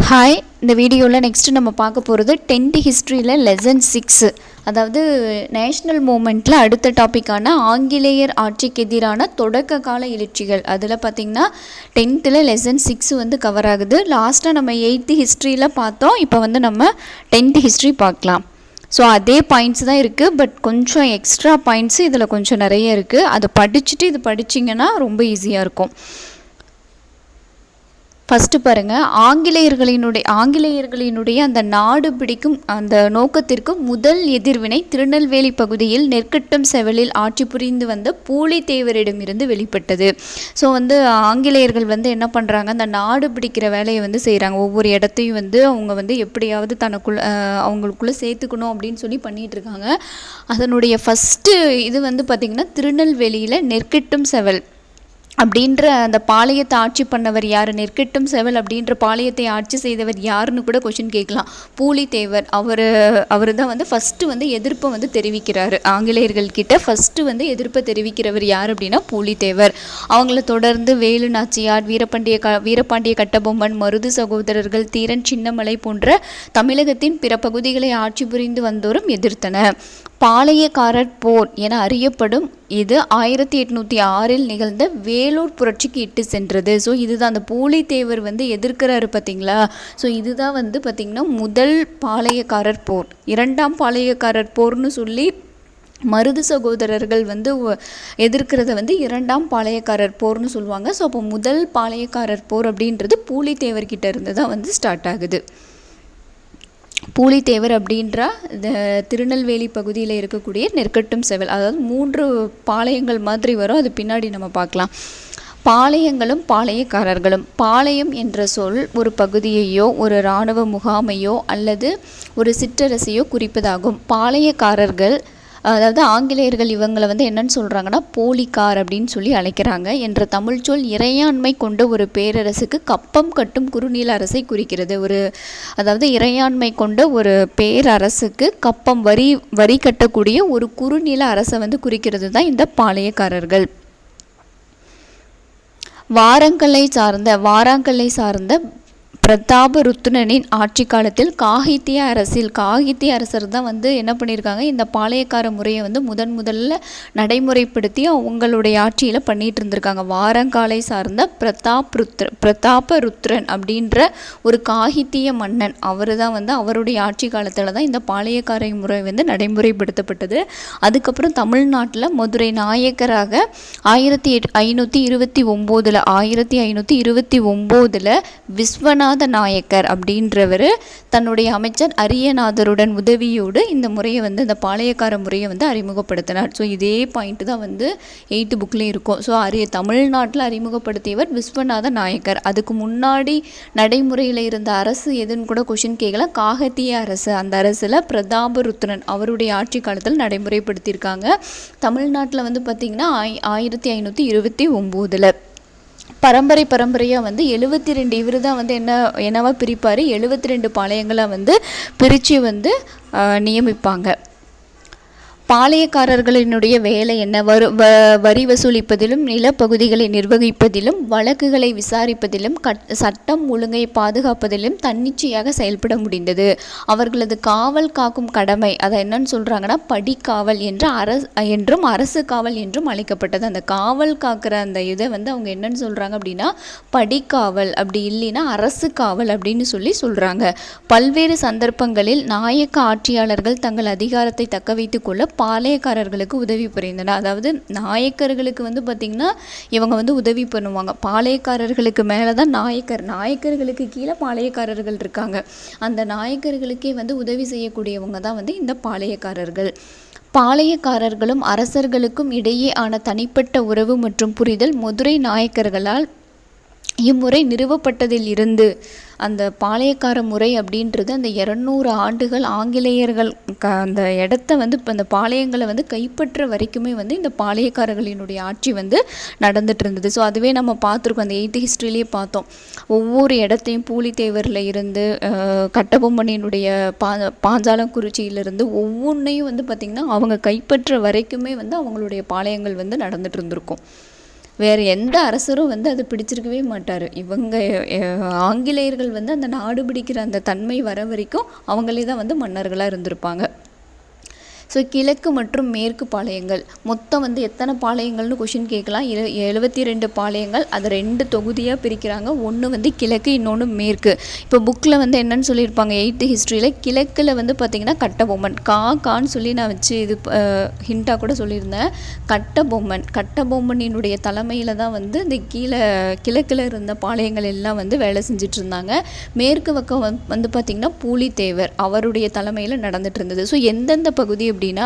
Hi, இந்த வீடியோவில் next நம்ம பார்க்க போகிறது 10th ஹிஸ்ட்ரியில் லெசன் 6. அதாவது நேஷ்னல் மூமெண்ட்டில் அடுத்த டாப்பிக்கான ஆங்கிலேயர் ஆட்சிக்கு எதிரான தொடக்க கால எழுச்சிகள். அதில் பார்த்திங்கன்னா 10th லெசன் 6 வந்து கவர் ஆகுது. லாஸ்ட்டாக நம்ம 8th ஹிஸ்ட்ரியில் பார்த்தோம். இப்போ வந்து நம்ம 10th ஹிஸ்ட்ரி பார்க்கலாம். ஸோ அதே பாயிண்ட்ஸ் தான் இருக்குது, பட் கொஞ்சம் எக்ஸ்ட்ரா பாயிண்ட்ஸு இதில் கொஞ்சம் நிறைய இருக்குது. அதை படிச்சுட்டு இது படிச்சிங்கன்னா ரொம்ப ஈஸியாக இருக்கும். ஃபஸ்ட்டு பாருங்கள், ஆங்கிலேயர்களினுடைய அந்த நாடு பிடிக்கும் அந்த நோக்கத்திற்கு முதல் எதிர்வினை திருநெல்வேலி பகுதியில் நெற்கட்டும் செவலில் ஆட்சி புரிந்து வந்த பூலித்தேவரிடமிருந்து வெளிப்பட்டது. ஸோ வந்து ஆங்கிலேயர்கள் வந்து என்ன பண்ணுறாங்க, அந்த நாடு பிடிக்கிற வேலையை வந்து செய்கிறாங்க. ஒவ்வொரு இடத்தையும் வந்து அவங்க வந்து எப்படியாவது அவங்களுக்குள்ளே சேர்த்துக்கணும் அப்படின்னு சொல்லி பண்ணிகிட்ருக்காங்க. அதனுடைய ஃபஸ்ட்டு இது வந்து பார்த்திங்கன்னா திருநெல்வேலியில் நெற்கட்டும் செவல் அப்படின்ற அந்த பாளையத்தை ஆட்சி பண்ணவர் யார், நெற்கட்டும் செவல் அப்படின்ற பாளையத்தை ஆட்சி செய்தவர் யாருன்னு கூட கொஷின் கேட்கலாம். பூலித்தேவர் அவர் தான் வந்து ஃபஸ்ட்டு வந்து எதிர்ப்பை வந்து தெரிவிக்கிறாரு. ஆங்கிலேயர்கள்கிட்ட ஃபஸ்ட்டு வந்து எதிர்ப்பை தெரிவிக்கிறவர் யார் அப்படின்னா பூலித்தேவர். அவங்கள தொடர்ந்து வேலு நாச்சியார், வீரபாண்டிய கட்டபொம்மன், மருது சகோதரர்கள், தீரன் சின்னமலை போன்ற தமிழகத்தின் பிற பகுதிகளை ஆட்சி புரிந்து வந்தோரும் எதிர்த்தனர். பாளையக்காரர் போர் என அறியப்படும் இது 1806 நிகழ்ந்த வேலூர் புரட்சிக்கு இட்டு சென்றது. ஸோ இதுதான் அந்த பூலித்தேவர் வந்து எதிர்க்கிறாரு பார்த்தீங்களா. ஸோ இதுதான் வந்து பார்த்திங்கன்னா முதல் பாளையக்காரர் போர். இரண்டாம் பாளையக்காரர் போர்னு சொல்லி மருது சகோதரர்கள் வந்து எதிர்க்கிறத வந்து இரண்டாம் பாளையக்காரர் போர்னு சொல்லுவாங்க. ஸோ அப்போ முதல் பாளையக்காரர் போர் அப்படின்றது பூலித்தேவர்கிட்ட இருந்து தான் வந்து ஸ்டார்ட் ஆகுது. பூலித்தேவர் அப்படின்ற இந்த திருநெல்வேலி பகுதியில் இருக்கக்கூடிய நெற்கட்டும் செவல், அதாவது 3 பாளையங்கள் மாதிரி வரும். அது பின்னாடி நம்ம பார்க்கலாம். பாளையங்களும் பாளையக்காரர்களும். பாளையம் என்ற சொல் ஒரு பகுதியையோ ஒரு இராணுவ முகாமையோ அல்லது ஒரு சிற்றரசையோ குறிப்பதாகும். பாளையக்காரர்கள் அதாவது ஆங்கிலேயர்கள் இவங்களை வந்து என்னன்னு சொல்கிறாங்கன்னா போலிக்கார் அப்படின்னு சொல்லி அழைக்கிறாங்க. என்ற தமிழ் சொல் இறையாண்மை கொண்ட ஒரு பேரரசுக்கு கப்பம் கட்டும் குறுநில அரசை குறிக்கிறது. அதாவது இறையாண்மை கொண்ட ஒரு பேரரசுக்கு கப்பம் வரி கட்டக்கூடிய ஒரு குறுநில அரசை வந்து குறிக்கிறது தான் இந்த பாளையக்காரர்கள். வாராங்கல்லை சார்ந்த பிரதாபருத்ரனின் ஆட்சி காலத்தில் காகித்திய அரசர் தான் வந்து என்ன பண்ணியிருக்காங்க, இந்த பாளையக்கார முறையை வந்து முதல்ல நடைமுறைப்படுத்தி அவங்களுடைய ஆட்சியில் பண்ணிட்டு இருந்திருக்காங்க. வாரங்காலை சார்ந்த பிரதாபருத்ரன் அப்படின்ற ஒரு காகித்திய மன்னன், அவர் தான் வந்து அவருடைய ஆட்சி காலத்தில் தான் இந்த பாளையக்கார முறை வந்து நடைமுறைப்படுத்தப்பட்டது. அதுக்கப்புறம் தமிழ்நாட்டில் மதுரை நாயக்கராக 1529 விஸ்வநாத நாயக்கர் அப்படின்றவர் தன்னுடைய அமைச்சர் அரியநாதருடன் உதவியோடு இந்த முறையை வந்து இந்த பாளையக்கார முறையை வந்து அறிமுகப்படுத்தினார். ஸோ இதே பாயிண்ட் தான் வந்து 8th புக்லேயும் இருக்கும். ஸோ தமிழ்நாட்டில் அறிமுகப்படுத்தியவர் விஸ்வநாத நாயக்கர். அதுக்கு முன்னாடி நடைமுறையில் இருந்த அரசு எதுன்னு கூட கொஷின் கேட்கலாம். காகத்திய அரசு, அந்த அரசில் பிரதாபருத்ரன் அவருடைய ஆட்சி காலத்தில் நடைமுறைப்படுத்தியிருக்காங்க. தமிழ்நாட்டில் வந்து பார்த்திங்கன்னா 1529 பரம்பரையாக வந்து 72 இவர் தான் வந்து என்னவா பிரிப்பார், 72 பாளையங்களை வந்து பிரித்து வந்து நியமிப்பாங்க. பாளையக்காரர்களினுடைய வேலை என்ன, வரி வசூலிப்பதிலும் நிலப்பகுதிகளை நிர்வகிப்பதிலும் வழக்குகளை விசாரிப்பதிலும் சட்டம் ஒழுங்கை பாதுகாப்பதிலும் தன்னிச்சையாக செயல்பட முடிந்தது. அவர்களது காவல் காக்கும் கடமை அதை என்னன்னு சொல்கிறாங்கன்னா படிக்காவல் என்றும் அரசு காவல் என்றும் அழைக்கப்பட்டது. அந்த காவல் காக்கிற அந்த இதை வந்து அவங்க என்னன்னு சொல்கிறாங்க அப்படின்னா படிக்காவல், அப்படி இல்லைன்னா அரசு காவல் அப்படின்னு சொல்கிறாங்க. பல்வேறு சந்தர்ப்பங்களில் நாயக்க ஆட்சியாளர்கள் தங்கள் அதிகாரத்தை தக்க வைத்துக் கொள்ள பாளையக்காரர்களுக்கு உதவி புரிந்தனர். அதாவது நாயக்கர்களுக்கு வந்து பார்த்திங்கன்னா இவங்க வந்து உதவி பண்ணுவாங்க. பாளையக்காரர்களுக்கு மேலே தான் நாயக்கர்களுக்கு கீழே பாளையக்காரர்கள் இருக்காங்க. அந்த நாயக்கர்களுக்கே வந்து உதவி செய்யக்கூடியவங்க தான் வந்து இந்த பாளையக்காரர்கள். பாளையக்காரர்களும் அரசர்களுக்கும் இடையே ஆன தனிப்பட்ட உறவு மற்றும் புரிதல் மதுரை நாயக்கர்களால் இம்முறை நிறுவப்பட்டதில் இருந்து அந்த பாளையக்கார முறை அப்படின்றது அந்த 200 ஆண்டுகள் ஆங்கிலேயர்கள் அந்த இடத்த வந்து இப்போ அந்த பாளையங்களை வந்து கைப்பற்ற வரைக்குமே வந்து இந்த பாளையக்காரர்களினுடைய ஆட்சி வந்து நடந்துட்டு இருந்தது. ஸோ அதுவே நம்ம பார்த்துருக்கோம், அந்த 8th ஹிஸ்ட்ரியிலேயே பார்த்தோம். ஒவ்வொரு இடத்தையும் பூலித்தேவரில் இருந்து கட்டபொம்மனினுடைய பாஞ்சாலங்குறிச்சியிலிருந்து ஒவ்வொன்றையும் வந்து பார்த்திங்கன்னா அவங்க கைப்பற்ற வரைக்குமே வந்து அவங்களுடைய பாளையங்கள் வந்து நடந்துட்டு இருந்திருக்கும். வேறு எந்த அரசரும் வந்து அதை பிடிச்சிருக்கவே மாட்டார். இவங்க ஆங்கிலேயர்கள் வந்து அந்த நாடு பிடிக்கிற அந்த தன்மை வர வரைக்கும் அவங்களே தான் வந்து மன்னர்களாக இருந்திருப்பாங்க. ஸோ கிழக்கு மற்றும் மேற்கு பாளையங்கள் மொத்தம் வந்து எத்தனை பாளையங்கள்னு கொஷின் கேட்கலாம். 72 பாளையங்கள். அதை 2 தொகுதியாக பிரிக்கிறாங்க. ஒன்று வந்து கிழக்கு, இன்னொன்று மேற்கு. இப்போ புக்கில் வந்து என்னன்னு சொல்லியிருப்பாங்க 8th ஹிஸ்ட்ரியில், கிழக்கில் வந்து பார்த்திங்கன்னா கட்டபொம்மன், கான்னு சொல்லி நான் வச்சு இது ஹிண்ட்டாக கூட சொல்லியிருந்தேன். கட்டபொம்மனினுடைய தலைமையில் தான் வந்து இந்த கிழக்கில் இருந்த பாளையங்கள் எல்லாம் வந்து வேலை செஞ்சுட்டு இருந்தாங்க. மேற்கு பக்கம் வந்து பார்த்திங்கன்னா பூலித்தேவர் அவருடைய தலைமையில் நடந்துட்டு இருந்தது. ஸோ எந்தெந்த பகுதி அப்படின்னா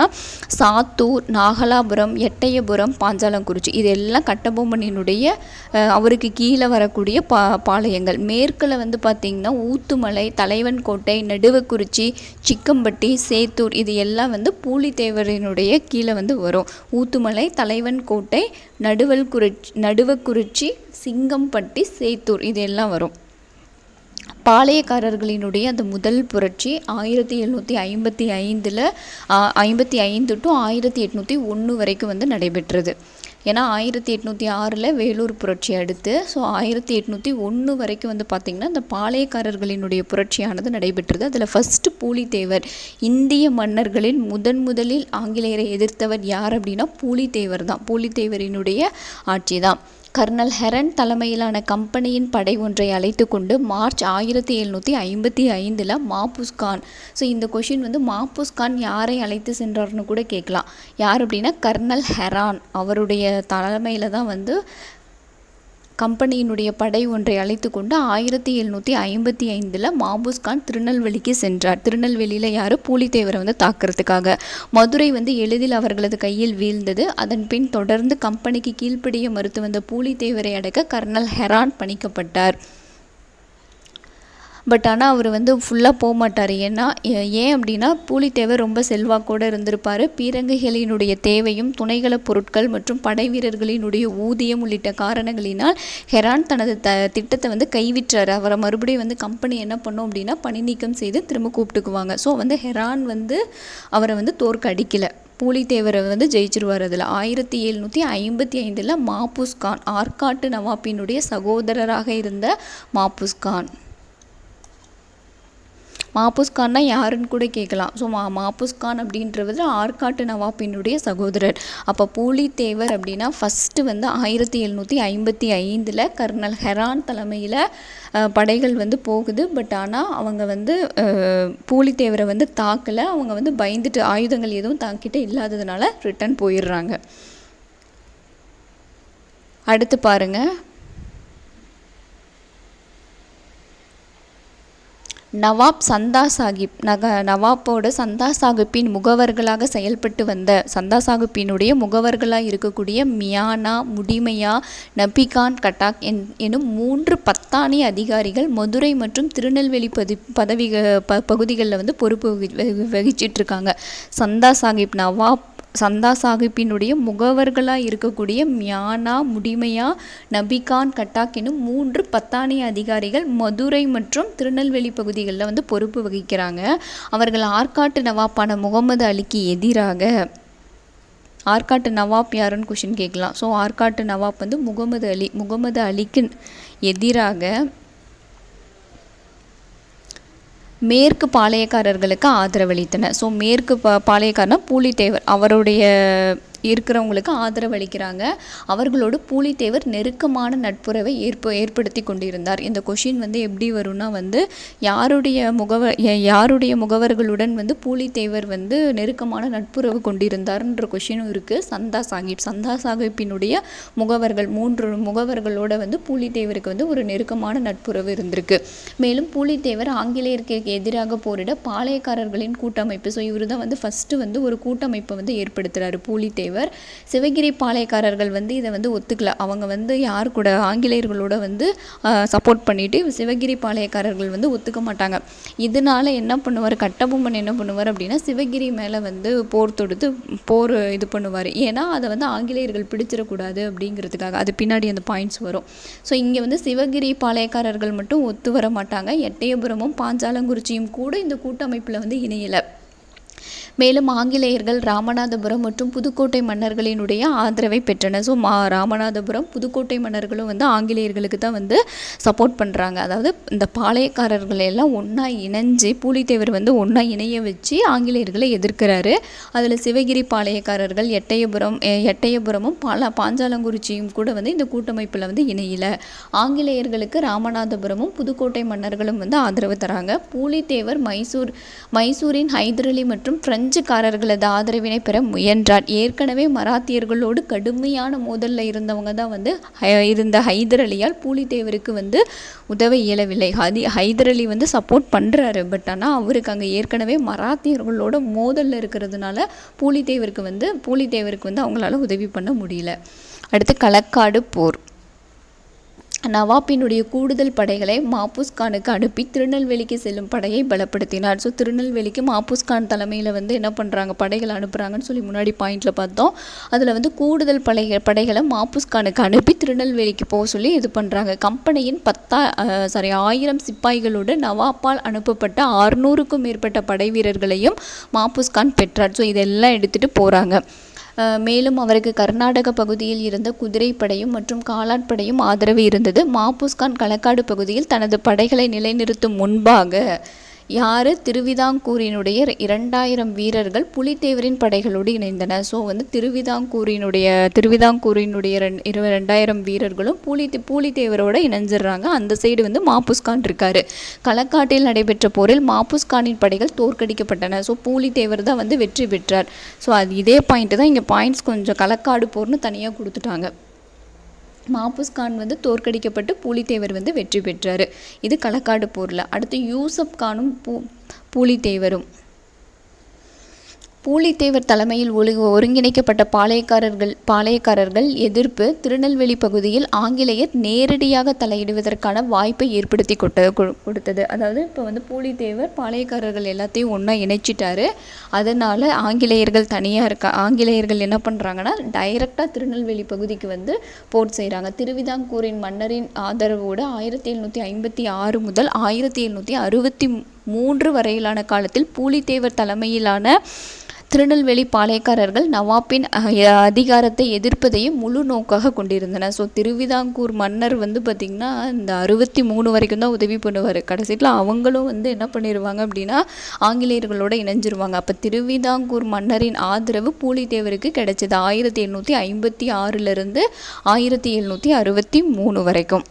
சாத்தூர், நாகலாபுரம், எட்டயபுரம், பாஞ்சாலங்குறிச்சி, இதெல்லாம் கட்டபொம்மனினுடைய அவருக்கு கீழே வரக்கூடிய பாளையங்கள். மேற்கில் வந்து பார்த்திங்கன்னா ஊத்துமலை, தலைவன்கோட்டை, நடுவக்குறிச்சி, சிக்கம்பட்டி, சேத்தூர், இது எல்லாம் வந்து பூலித்தேவரினுடைய கீழே வந்து வரும். ஊத்துமலை, தலைவன்கோட்டை, நடுவக்குறிச்சி, சிங்கம்பட்டி, சேத்தூர், இது எல்லாம் வரும். பாளையக்காரர்களினுடைய அந்த முதல் புரட்சி 1755 to 1801 வரைக்கும் வந்து நடைபெற்றது. ஏன்னா 1806 வேலூர் புரட்சி அடுத்து, ஸோ 1801 வரைக்கும் வந்து பார்த்திங்கன்னா இந்த பாளையக்காரர்களினுடைய புரட்சியானது நடைபெற்றது. அதில் ஃபஸ்ட்டு பூலித்தேவர். இந்திய மன்னர்களில் முதலில் ஆங்கிலேயரை எதிர்த்தவர் யார் அப்படின்னா பூலித்தேவர் தான். பூலித்தேவரினுடைய ஆட்சி தான். கர்னல் ஹெரன் தலைமையிலான கம்பெனியின் படை ஒன்றை அழைத்து கொண்டு மார்ச் 1755 மாபூஸ் கான். ஸோ இந்த கொஷின் வந்து மாபூஸ் கான் யாரை அழைத்து சென்றார்னு கூட கேட்கலாம். யார் அப்படின்னா கர்னல் ஹெரான் அவருடைய தலைமையில் தான் வந்து கம்பெனியினுடைய படை ஒன்றை அழைத்து கொண்டு 1755 மாபூஸ் கான் திருநெல்வேலிக்கு சென்றார். திருநெல்வேலியில் யார்? பூலித்தேவரை வந்து தாக்குறதுக்காக. மதுரை வந்து எளிதில் அவர்களது கையில் வீழ்ந்தது. அதன் பின் தொடர்ந்து கம்பெனிக்கு கீழ்ப்படிய மறுத்து வந்த பூலித்தேவரை அடக்க கர்னல் ஹெரான் பணிக்கப்பட்டார். பட் ஆனால் அவர் வந்து ஃபுல்லாக போக மாட்டார். ஏன் அப்படின்னா பூலித்தேவர் ரொம்ப செல்வாக்கோடு இருந்திருப்பார். பீரங்கிகளினுடைய தேவையும், துணைகள பொருட்கள் மற்றும் படை வீரர்களினுடைய ஊதியம் உள்ளிட்ட காரணங்களினால் ஹெரான் தனது திட்டத்தை வந்து கைவிட்டார். அவரை மறுபடியும் வந்து கம்பெனி என்ன பண்ணோம் அப்படின்னா பணி நீக்கம் செய்து திரும்ப கூப்பிட்டுக்குவாங்க. ஸோ வந்து ஹெரான் வந்து அவரை வந்து தோற்கடிக்கலை. பூலித்தேவரை வந்து ஜெயிச்சிருவார். அதில் 1755 மாபூஸ் கான், ஆற்காட்டு நவாப்பினுடைய சகோதரராக இருந்த மாபூஸ் கான். மாபூஸ் கான்னா யாருன்னு கூட கேட்கலாம். ஸோ மாபூஸ் கான் அப்படின்றவர் ஆற்காட்டு நவாப்பினுடைய சகோதரர். அப்போ பூலித்தேவர் அப்படின்னா ஃபஸ்ட்டு வந்து 1755 கர்னல் ஹெரான் தலைமையில் படைகள் வந்து போகுது. பட் ஆனால் அவங்க வந்து பூலித்தேவரை வந்து தாக்கலை. அவங்க வந்து பயந்துட்டு ஆயுதங்கள் எதுவும் தாக்கிட்டு இல்லாததுனால ரிட்டன் போயிடுறாங்க. அடுத்து பாருங்கள், நவாப் சந்தா சாஹிப். நவாப்போட சந்தா சாஹிப்பின் முகவர்களாக செயல்பட்டு வந்த சந்தா சாஹிப்பினுடைய முகவர்களாக இருக்கக்கூடிய மியானா, முடிமையா, நபிகான் கட்டாக் எனும் 3 பத்தானி அதிகாரிகள் மதுரை மற்றும் திருநெல்வேலி பகுதிகளில் வந்து பொறுப்பு வகிச்சிட்ருக்காங்க. நவாப் சந்தா சாஹிப்பினுடைய முகவர்களாக இருக்கக்கூடிய மியானா, முடிமையா, நபிகான் கட்டாக் எனும் 3 பத்தானி அதிகாரிகள் மதுரை மற்றும் திருநெல்வேலி பகுதிகளில் வந்து பொறுப்பு வகிக்கிறாங்க. அவர்கள் ஆற்காட்டு நவாப்பான முகமது அலிக்கு எதிராக, ஆற்காட்டு நவாப் யாருன்னு கொஷின் கேட்கலாம். ஸோ ஆற்காட்டு நவாப் வந்து முகமது அலிக்கு எதிராக மேற்கு பாளையக்காரர்களுக்கு ஆதரவளித்தனர். ஸோ மேற்கு பாளையக்காரனா பூலித்தேவர் அவருடைய இருக்கிறவங்களுக்கு ஆதரவளிக்கிறாங்க. அவர்களோடு பூலித்தேவர் நெருக்கமான நட்புறவை ஏற்படுத்தி கொண்டிருந்தார். இந்த கொஷின் வந்து எப்படி வரும்னா வந்து யாருடைய முகவர்களுடன் வந்து பூலித்தேவர் வந்து நெருக்கமான நட்புறவு கொண்டிருந்தார்ன்ற கொஷினும் இருக்குது. சந்தா சாஹிப்பினுடைய முகவர்கள் 3 முகவர்களோட வந்து பூலித்தேவருக்கு வந்து ஒரு நெருக்கமான நட்புறவு இருந்திருக்கு. மேலும் பூலித்தேவர் ஆங்கிலேயருக்கு எதிராக போரிட பாளையக்காரர்களின் கூட்டமைப்பு, ஸோ இவர் தான் வந்து ஃபஸ்ட்டு வந்து ஒரு கூட்டமைப்பை வந்து ஏற்படுத்துகிறாரு பூலித்தேவர். சிவகிரி பாளையக்காரர்கள் வந்து இதை வந்து ஒத்துக்கல. அவங்க வந்து யார் கூட, ஆங்கிலேயர்களோட வந்து சப்போர்ட் பண்ணிட்டு சிவகிரி பாளையக்காரர்கள் வந்து ஒத்துக்க மாட்டாங்க. இதனால என்ன பண்ணுவார், கட்டபொம்மன் என்ன பண்ணுவார் அப்படின்னா சிவகிரி மேலே வந்து போர் தொடுத்து இது பண்ணுவார். ஏன்னா அதை வந்து ஆங்கிலேயர்கள் பிடிச்சிடக்கூடாது அப்படிங்கிறதுக்காக. அது பின்னாடி அந்த பாயிண்ட்ஸ் வரும். ஸோ இங்கே வந்து சிவகிரி பாளையக்காரர்கள் மட்டும் ஒத்து வர மாட்டாங்க. எட்டயபுரமும் பாஞ்சாலங்குறிச்சியும் கூட இந்த கூட்டமைப்பில் வந்து இணையலை. மேலும் ஆங்கிலேயர்கள் ராமநாதபுரம் மற்றும் புதுக்கோட்டை மன்னர்களினுடைய ஆதரவை பெற்றனர். ஸோ ராமநாதபுரம் புதுக்கோட்டை மன்னர்களும் வந்து ஆங்கிலேயர்களுக்கு தான் வந்து சப்போர்ட் பண்ணுறாங்க. அதாவது இந்த பாளையக்காரர்கள் எல்லாம் ஒன்றா இணைஞ்சு பூலித்தேவர் வந்து ஒன்றா இணைய வச்சு ஆங்கிலேயர்களை எதிர்க்கிறாரு. அதில் சிவகிரி பாளையக்காரர்கள் எட்டயபுரமும் பாஞ்சாலங்குறிச்சியும் கூட வந்து இந்த கூட்டமைப்பில் வந்து இணையில. ஆங்கிலேயர்களுக்கு ராமநாதபுரமும் புதுக்கோட்டை மன்னர்களும் வந்து ஆதரவு தராங்க. பூலித்தேவர் மைசூரின் ஹைதர் அலி மற்றும் பிரெஞ்சுக்காரர்களது ஆதரவினை பெற முயன்றார். ஏற்கனவே மராத்தியர்களோடு கடுமையான மோதலில் இருந்தவங்க தான் வந்து இருந்த ஹைதர் அலியால் பூலித்தேவருக்கு வந்து உதவ இயலவில்லை. ஹைதர் அலி வந்து சப்போர்ட் பண்ணுறாரு. பட் ஆனால் அவருக்கு அங்கே ஏற்கனவே மராத்தியர்களோட மோதலில் இருக்கிறதுனால பூலித்தேவருக்கு வந்து அவங்களால உதவி பண்ண முடியல. அடுத்து களக்காடு போர். நவாப்பினுடைய கூடுதல் படைகளை மாபூஸ் கானுக்கு அனுப்பி திருநெல்வேலிக்கு செல்லும் படையை பலப்படுத்தினார். ஸோ திருநெல்வேலிக்கு மாபூஸ் கான் தலைமையில் வந்து என்ன பண்ணுறாங்க, படைகள் அனுப்புகிறாங்கன்னு சொல்லி முன்னாடி பாயிண்டில் பார்த்தோம். அதில் வந்து கூடுதல் படைகளை மாபூஸ் கானுக்கு அனுப்பி திருநெல்வேலிக்கு போக சொல்லி இது பண்ணுறாங்க. கம்பெனியின் 1000 சிப்பாய்களோடு நவாப்பால் அனுப்பப்பட்ட 600க்கும் மேற்பட்ட படை வீரர்களையும் மாபூஸ் கான் பெற்றார். ஸோ இதெல்லாம் எடுத்துகிட்டு போகிறாங்க. மேலும் அவருக்கு கர்நாடக பகுதியில் இருந்த குதிரைப்படையும் மற்றும் காலாட்படையும் ஆதரவு இருந்தது. மாபூஸ் கான் களக்காடு பகுதியில் தனது படைகளை நிலைநிறுத்தும் முன்பாக திருவிதாங்கூரினுடைய 2000 வீரர்கள் புலித்தேவரின் படைகளோடு இணைந்தனர். ஸோ வந்து திருவிதாங்கூரினுடைய 2000 வீரர்களும் பூலித்தேவரோட இணைஞ்சிடுறாங்க. அந்த சைடு வந்து மாபூஸ் கான் இருக்காரு. களக்காட்டில் நடைபெற்ற போரில் மாபூஸ் கானின் படைகள் தோற்கடிக்கப்பட்டன. ஸோ பூலித்தேவர் தான் வந்து வெற்றி பெற்றார். ஸோ அது இதே பாயிண்ட் தான் இங்கே பாயிண்ட்ஸ் கொஞ்சம் களக்காடு போர்னு தனியாக கொடுத்துட்டாங்க. மாபூஸ் கான் வந்து தோற்கடிக்கப்பட்டு பூலித்தேவர் வந்து வெற்றி பெற்றார். இது களக்காடு போரில். அடுத்து யூசப் கானும் பூலித்தேவர் தலைமையில் ஒருங்கிணைக்கப்பட்ட பாளையக்காரர்கள் எதிர்ப்பு திருநெல்வேலி பகுதியில் ஆங்கிலேயர் நேரடியாக தலையிடுவதற்கான வாய்ப்பை ஏற்படுத்தி கொடுத்தது. அதாவது இப்போ வந்து பூலித்தேவர் பாளையக்காரர்கள் எல்லாத்தையும் ஒன்றா இணைச்சிட்டாரு. அதனால் ஆங்கிலேயர்கள் என்ன பண்ணுறாங்கன்னா டைரெக்டாக திருநெல்வேலி பகுதிக்கு வந்து போர் செய்கிறாங்க. திருவிதாங்கூரின் மன்னரின் ஆதரவோடு 1756 முதல் 1763 வரையிலான காலத்தில் பூலித்தேவர் தலைமையிலான திருநெல்வேலி பாளையக்காரர்கள் நவாப்பின் அதிகாரத்தை எதிர்ப்பதையும் முழு நோக்காக கொண்டிருந்தனர். ஸோ திருவிதாங்கூர் மன்னர் வந்து பார்த்திங்கன்னா இந்த 63 வரைக்கும் தான் உதவி பண்ணுவார். கடைசியில் அவங்களும் வந்து என்ன பண்ணிடுவாங்க அப்படின்னா ஆங்கிலேயர்களோட இணைஞ்சிருவாங்க. அப்போ திருவிதாங்கூர் மன்னரின் ஆதரவு பூலித்தேவருக்கு கிடைச்சது 1856 1763 வரைக்கும்.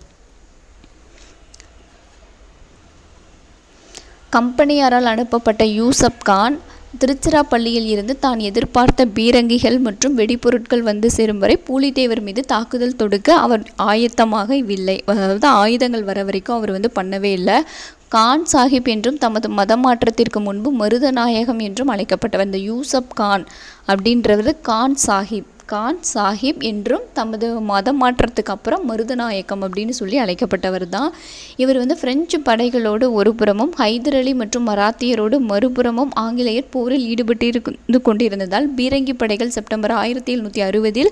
கம்பெனியாரால் அனுப்பப்பட்ட யூசப் கான் திருச்சிராப்பள்ளியில் இருந்து தான் எதிர்பார்த்த பீரங்கிகள் மற்றும் வெடிப்பொருட்கள் வந்து சேரும் வரை பூலித்தேவர் மீது தாக்குதல் தொடுக்க அவர் ஆயத்தமாக இல்லை. அதாவது ஆயுதங்கள் வர வரைக்கும் அவர் வந்து பண்ணவே இல்லை. கான் சாஹிப் என்றும் தமது மதமாற்றத்திற்கு முன்பு மருதநாயகம் என்றும் அழைக்கப்பட்டவர். இந்த யூசப் கான் அப்படின்றவர் கான் சாஹிப் என்றும் தமது மத மாற்றத்துக்கு அப்புறம் மருதநாயக்கம் அப்படின்னு சொல்லி அழைக்கப்பட்டவர் தான். இவர் வந்து பிரெஞ்சு படைகளோடு ஒரு புறமும் ஹைதர் அலி மற்றும் மராத்தியரோடு மறுபுறமும் ஆங்கிலேயர் போரில் ஈடுபட்டு கொண்டிருந்ததால் பீரங்கி படைகள் செப்டம்பர் 1760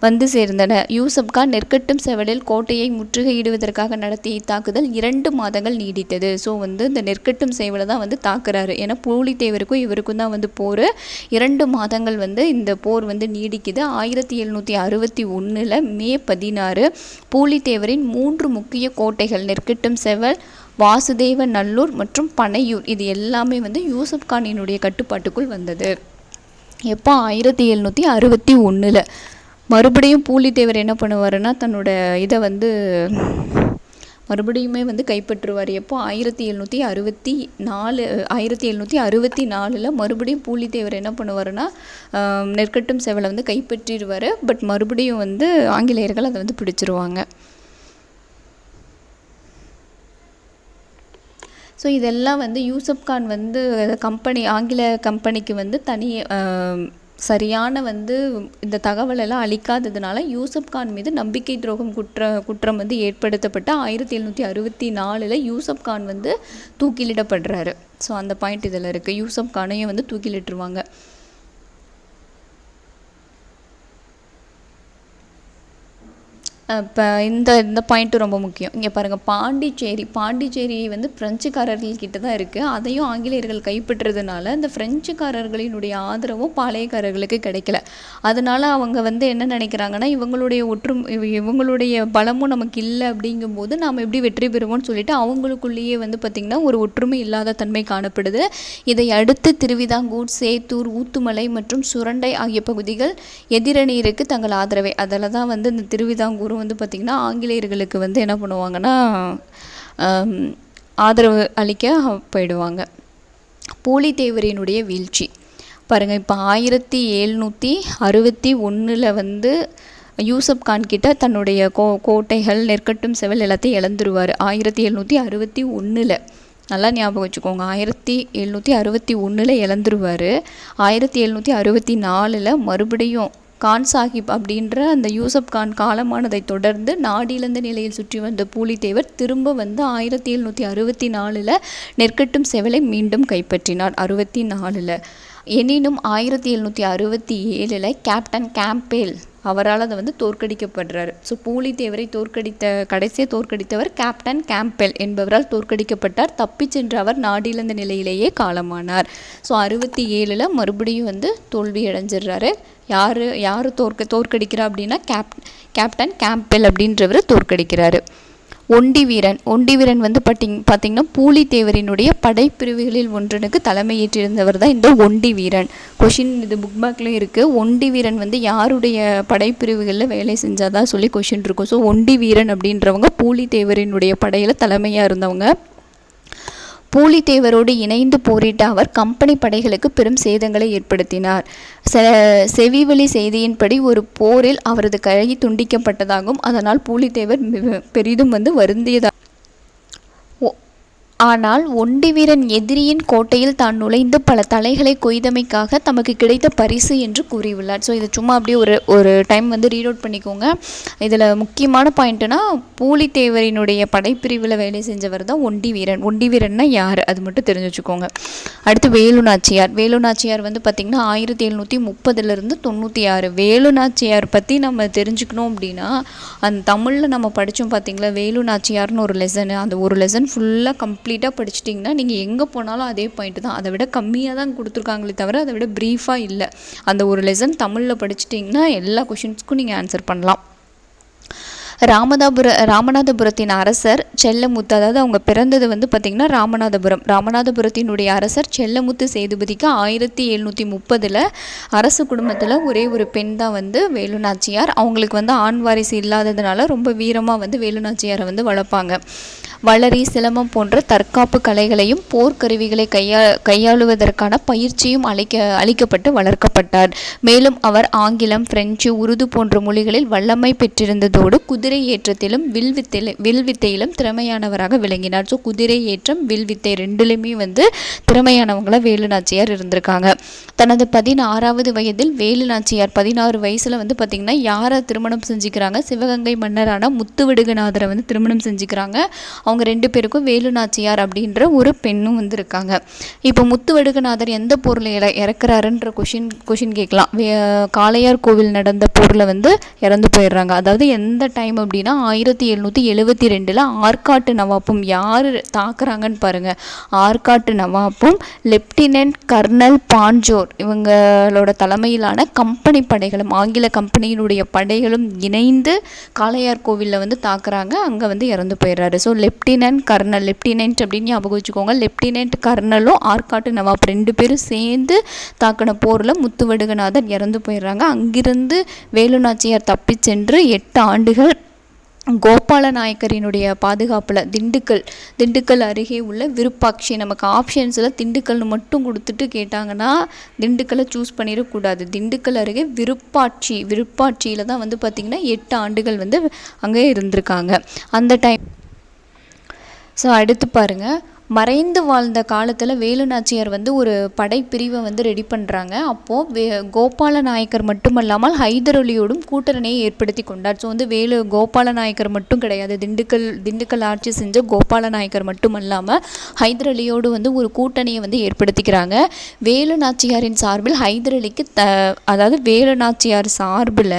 வந்து சேர்ந்தன. யூசப் கான் நெற்கட்டும் செவலில் கோட்டையை முற்றுகையிடுவதற்காக நடத்திய தாக்குதல் 2 மாதங்கள் நீடித்தது. ஸோ வந்து இந்த நெற்கட்டும் சேவலை தான் வந்து தாக்குறாரு. ஏன்னா பூலித்தேவருக்கும் இவருக்கும் தான் வந்து போர். 2 மாதங்கள் வந்து இந்த போர் வந்து நீடிக்குது. 1761 மே 16 பூலித்தேவரின் 3 முக்கிய கோட்டைகள் நெற்கட்டும் செவல், வாசுதேவ நல்லூர் மற்றும் பனையூர் இது எல்லாமே வந்து யூசப் கானினுடைய கட்டுப்பாட்டுக்குள் வந்தது. எப்போ 1761 மறுபடியும் பூலித்தேவர் என்ன பண்ணுவாருன்னா தன்னோட இதை வந்து மறுபடியுமே வந்து கைப்பற்றுவார். எப்போ 1764 மறுபடியும் பூலித்தேவர் என்ன பண்ணுவாருன்னா நெற்கட்டும் செவலை வந்து கைப்பற்றிடுவார். பட் மறுபடியும் வந்து ஆங்கிலேயர்கள் அதை வந்து பிடிச்சிருவாங்க. ஸோ இதெல்லாம் வந்து யூசப் கான் வந்து ஆங்கில கம்பெனிக்கு வந்து சரியான வந்து இந்த தகவலெல்லாம் அளிக்காததுனால யூசப் கான் மீது நம்பிக்கை துரோகம் குற்றம் வந்து ஏற்படுத்தப்பட்ட 1764 யூசப் கான் வந்து தூக்கிலிடப்படுறாரு. ஸோ அந்த பாயிண்ட் இதில் இருக்குது. யூசப் கானையும் வந்து தூக்கிலிட்டுருவாங்க. இப்போ இந்த பாயிண்ட்டு ரொம்ப முக்கியம். இங்கே பாருங்கள், பாண்டிச்சேரி வந்து ஃப்ரெஞ்சுக்காரர்கள்கிட்ட தான் இருக்குது. அதையும் ஆங்கிலேயர்கள் கைப்பற்றுறதுனால இந்த ஃப்ரெஞ்சுக்காரர்களினுடைய ஆதரவும் பாளையக்காரர்களுக்கு கிடைக்கல. அதனால் அவங்க வந்து என்ன நினைக்கிறாங்கன்னா, இவங்களுடைய பலமும் நமக்கு இல்லை அப்படிங்கும்போது நாம் எப்படி வெற்றி பெறுவோம்னு சொல்லிட்டு அவங்களுக்குள்ளேயே வந்து பார்த்திங்கன்னா ஒரு ஒற்றுமை இல்லாத தன்மை காணப்படுது. இதை அடுத்து திருவிதாங்கூர், சேத்தூர், ஊத்துமலை மற்றும் சுரண்டை ஆகிய பகுதிகள் எதிரணியிற்கு தங்கள் ஆதரவை, அதில் தான் வந்து இந்த திருவிதாங்கூர் வந்து பார்த்திங்கன்னா ஆங்கிலேயர்களுக்கு வந்து என்ன பண்ணுவாங்கன்னா ஆதரவு அளிக்க போயிடுவாங்க. பூலித்தேவரினுடைய வீழ்ச்சி பாருங்கள். இப்போ 1761 வந்து யூசப் கான் கிட்ட தன்னுடைய கோட்டைகள், நெற்கட்டும் செவல் எல்லாத்தையும் இழந்துருவார். 1761 நல்லா ஞாபகம் வச்சுக்கோங்க. 1761 இழந்துருவார். 1764 மறுபடியும் கான் சாஹிப் அப்படின்ற அந்த யூசப் கான் காலமானதை தொடர்ந்து நாடிழந்த நிலையில் சுற்றி வந்த பூலித்தேவர் திரும்ப வந்து 1764 நெற்கட்டும் செவலை மீண்டும் கைப்பற்றினார். 64 எனினும் 1767 கேப்டன் கேம்பேல் அவரால் அதை வந்து தோற்கடிக்கப்படுறாரு. ஸோ பூலித்தேவரை கடைசியாக தோற்கடித்தவர் கேப்டன் கேம்பெல் என்பவரால் தோற்கடிக்கப்பட்டார். தப்பி சென்ற அவர் நாடிழந்த நிலையிலேயே காலமானார். ஸோ 67 மறுபடியும் வந்து தோல்வி அடைஞ்சிடுறாரு. யார் தோற்கடிக்கிறா அப்படின்னா கேப்டன் கேம்பெல் அப்படின்றவர் தோற்கடிக்கிறாரு. ஒண்டி வீரன் வந்து பார்த்திங்கன்னா பூலித்தேவரினுடைய படைப்பிரிவுகளில் ஒன்றனுக்கு தலைமையேற்றிருந்தவர் தான் இந்த ஒண்டி வீரன். கொஷின் இது புக் பேக்லையும் இருக்குது. ஒண்டி வீரன் வந்து யாருடைய படைப்பிரிவுகளில் வேலை செஞ்சாதான் சொல்லி கொஷின் இருக்கும். ஸோ ஒண்டி வீரன் அப்படின்றவங்க பூலித்தேவரினுடைய படையில் தலைமையாக இருந்தவங்க. பூலித்தேவரோடு இணைந்து போரிட்ட அவர் கம்பெனி படைகளுக்கு பெரும் சேதங்களை ஏற்படுத்தினார். செவிவழி செய்தியின்படி ஒரு போரில் அவரது கை துண்டிக்கப்பட்டதாகவும் அதனால் பூலித்தேவர் பெரிதும் வந்து வருந்தியதாக. ஆனால் ஒண்டி வீரன் எதிரியின் கோட்டையில் தான் நுழைந்து பல தலைகளை கொய்தமைக்காக தமக்கு கிடைத்த பரிசு என்று கூறியுள்ளார். ஸோ இதை சும்மா அப்படியே ஒரு டைம் வந்து ரீட் அவுட் பண்ணிக்கோங்க. இதில் முக்கியமான பாயிண்ட்டுனா பூலித்தேவரினுடைய படைப்பிரிவில் வேலை செஞ்சவர் தான் ஒண்டி வீரன்னா யார் அது மட்டும் தெரிஞ்சு வச்சுக்கோங்க. அடுத்து வேலுநாச்சியார் வந்து பார்த்திங்கன்னா 1730 96. வேலுநாச்சியார் பற்றி நம்ம தெரிஞ்சுக்கணும் அப்படின்னா அந்த தமிழில் நம்ம படித்தோம் பார்த்திங்களா, வேலுநாச்சியார்னு ஒரு லெசனு. அந்த ஒரு லெசன் ஃபுல்லாக கம்ப்ளீட்டாக படிச்சிட்டிங்கன்னா நீங்கள் எங்கே போனாலும் அதே பாயிண்ட் தான். அதை விட கம்மியாக தான் கொடுத்துருக்காங்களே தவிர அதை விட ப்ரீஃபாக இல்லை. அந்த ஒரு லெசன் தமிழில் படிச்சிட்டிங்கன்னா எல்லா கொஷின்ஸ்க்கும் நீங்கள் ஆன்சர் பண்ணலாம். ராமநாதபுரத்தின் அரசர் செல்லமுத்து, அதாவது அவங்க பிறந்தது வந்து பார்த்திங்கன்னா ராமநாதபுரத்தினுடைய அரசர் செல்லமுத்து சேதுபதிக்கு 1730 அரசு குடும்பத்தில் ஒரே ஒரு பெண் தான் வந்து வேலுநாச்சியார். அவங்களுக்கு வந்து ஆண் வாரிசு இல்லாததுனால ரொம்ப வீரமாக வந்து வேலுநாச்சியாரை வந்து வளர்ப்பாங்க. வளரி, சிலம்பம் போன்ற தற்காப்பு கலைகளையும் போர்க்கருவிகளை கையாளுவதற்கான பயிற்சியும் அளிக்கப்பட்டு வளர்க்கப்பட்டார். மேலும் அவர் ஆங்கிலம், பிரெஞ்சு, உருது போன்ற மொழிகளில் வல்லமை பெற்றிருந்ததோடு குதிரை ஏற்றத்திலும் வில்வித்தையிலும் திறமையானவராக விளங்கினார். ஸோ குதிரை ஏற்றம், வில்வித்தை ரெண்டுலையுமே வந்து திறமையானவங்களாக வேலுநாச்சியார் இருந்திருக்காங்க. தனது 16வது வயதில் வேலுநாச்சியார் 16 வயசில் வந்து பார்த்திங்கன்னா யாரை திருமணம் செஞ்சுக்கிறாங்க? சிவகங்கை மன்னரான முத்துவடுகநாதரை வந்து திருமணம் செஞ்சுக்கிறாங்க. அவங்க 2 பேருக்கும் வேலுநாச்சியார் அப்படின்ற ஒரு பெண்ணும் வந்து இருக்காங்க. இப்போ முத்துவடுகநாதர் எந்த போரில் இறக்குறாருன்ற கொஷின் கேட்கலாம். காளையார் கோவில் நடந்த போரில் வந்து இறந்து போயிடுறாங்க. அதாவது எந்த டைம் அப்படின்னா 1772 ஆற்காட்டு நவாப்பும் யார் தாக்குறாங்கன்னு பாருங்கள். ஆற்காட்டு நவாப்பும் லெப்டினன்ட் கர்னல் பான்ஜோர் இவங்களோட தலைமையிலான கம்பெனி படைகளும் ஆங்கில கம்பெனியினுடைய படைகளும் இணைந்து காளையார் கோவிலில் வந்து தாக்குறாங்க. அங்கே வந்து இறந்து போயிடுறாரு. ஸோ லெப்டினன்ட் அப்படின்னு ஞாபகம் வச்சுக்கோங்க. லெப்டினன்ட் கர்னலும் ஆற்காட்டு நவாப் 2 பேரும் சேர்ந்து தாக்கின போரில் முத்துவடுகநாதர் இறந்து போயிடுறாங்க. அங்கிருந்து வேலுநாச்சியார் தப்பி சென்று 8 ஆண்டுகள் கோபால நாயக்கரினுடைய பாதுகாப்பில் திண்டுக்கல் அருகே உள்ள விருப்பாட்சி, நமக்கு ஆப்ஷன்ஸில் திண்டுக்கல்னு மட்டும் கொடுத்துட்டு கேட்டாங்கன்னா திண்டுக்கல்லை சூஸ் பண்ணிடக்கூடாது. திண்டுக்கல் அருகே விருப்பாட்சியில் தான் வந்து பார்த்திங்கன்னா 8 ஆண்டுகள் வந்து அங்கே இருந்திருக்காங்க அந்த டைம். ஸோ அடுத்து பாருங்கள், மறைந்து வாழ்ந்த காலத்தில் வேலு நாச்சியார் வந்து ஒரு படைப்பிரிவை வந்து ரெடி பண்ணுறாங்க. அப்போது கோபால நாயக்கர் மட்டுமல்லாமல் ஹைதர் அலியோடும் கூட்டணியை ஏற்படுத்தி கொண்டார். ஸோ வந்து கோபால நாயக்கர் மட்டும் கிடையாது, திண்டுக்கல் ஆட்சி செஞ்ச கோபால நாயக்கர் மட்டும் இல்லாமல் ஹைதர் அலியோடு வந்து ஒரு கூட்டணியை வந்து ஏற்படுத்திக்கிறாங்க. வேலு நாச்சியாரின் சார்பில் ஹைதர் அலிக்கு அதாவது வேலு நாச்சியார் சார்பில்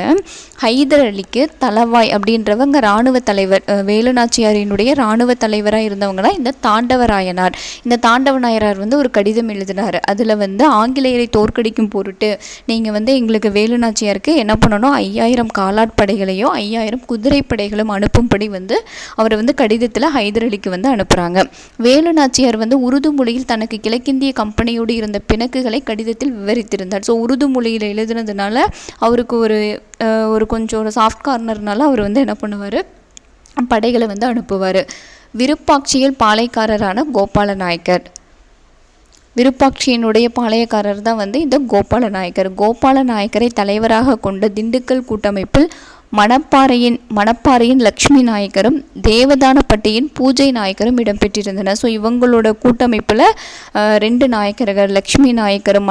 ஹைதர் அலிக்கு தளவாய் அப்படின்றவங்க இராணுவ தலைவர், வேலு நாச்சியாரினுடைய இராணுவ தலைவராக இருந்தவங்க தான் இந்த தாண்டவராயனார். இந்த தாண்டவராயனார் வந்து ஒரு கடிதம் எழுதினார். அதில் வந்து ஆங்கிலேயரை தோற்கடிக்கும் பொருட்டு நீங்கள் வந்து எங்களுக்கு வேலு நாச்சியாருக்கு என்ன பண்ணணும், 5000 காலாட்படைகளையும் 5000 குதிரைப்படைகளும் அனுப்பும்படி வந்து அவர் வந்து கடிதத்தில் ஹைதர் அலிக்கு வந்து அனுப்புகிறாங்க. வேலு நாச்சியார் வந்து உருது மொழியில் தனக்கு கிழக்கிந்திய கம்பெனியோடு இருந்த பிணக்குகளை கடிதத்தில் விவரித்திருந்தார். ஸோ உருது மொழியில் எழுதுனதுனால அவருக்கு ஒரு கொஞ்சம் ஒரு சாஃப்ட் கார்னர்னால அவர் வந்து என்ன பண்ணுவார், படைகளை வந்து அனுப்புவார். விருப்பாட்சியில் பாளையக்காரரான கோபால நாயக்கர், விருப்பாட்சியினுடைய பாளையக்காரர் தான் வந்து இந்த கோபால நாயக்கர். கோபால நாயக்கரை தலைவராக கொண்ட திண்டுக்கல் கூட்டமைப்பில் மணப்பாறையின் லக்ஷ்மி நாயக்கரும் தேவதானப்பட்டியின் பூஜை நாயக்கரும் இடம்பெற்றிருந்தனர். ஸோ இவங்களோட கூட்டமைப்பில் 2 நாயக்கர்கள், லக்ஷ்மி நாயக்கரும்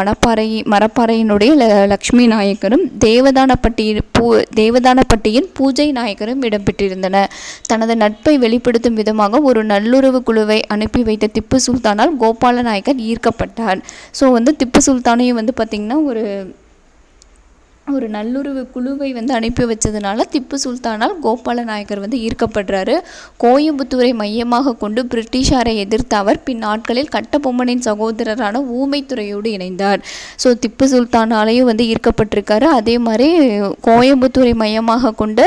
மணப்பாறையினுடைய லக்ஷ்மி நாயக்கரும் தேவதானப்பட்டியின் பூஜை நாயக்கரும் இடம்பெற்றிருந்தனர். தனது நட்பை வெளிப்படுத்தும் விதமாக ஒரு நல்லுறவு குழுவை அனுப்பி வைத்த திப்பு சுல்தானால் கோபால நாயக்கர் ஈர்க்கப்பட்டார். ஸோ வந்து திப்பு சுல்தானையும் வந்து பார்த்திங்கன்னா ஒரு நல்லுறவு குழுவை வந்து அனுப்பி வச்சதுனால திப்பு சுல்தானால் கோபால நாயக்கர் வந்து ஈர்க்கப்படுறாரு. கோயம்புத்தூரை மையமாக கொண்டு பிரிட்டிஷாரை எதிர்த்த அவர் பின் நாட்களில் கட்டபொம்மனின் சகோதரரான ஊமைத்துறையோடு இணைந்தார். ஸோ திப்பு சுல்தானாலேயும் வந்து ஈர்க்கப்பட்டிருக்காரு. அதே மாதிரி கோயம்புத்தூரை மையமாக கொண்டு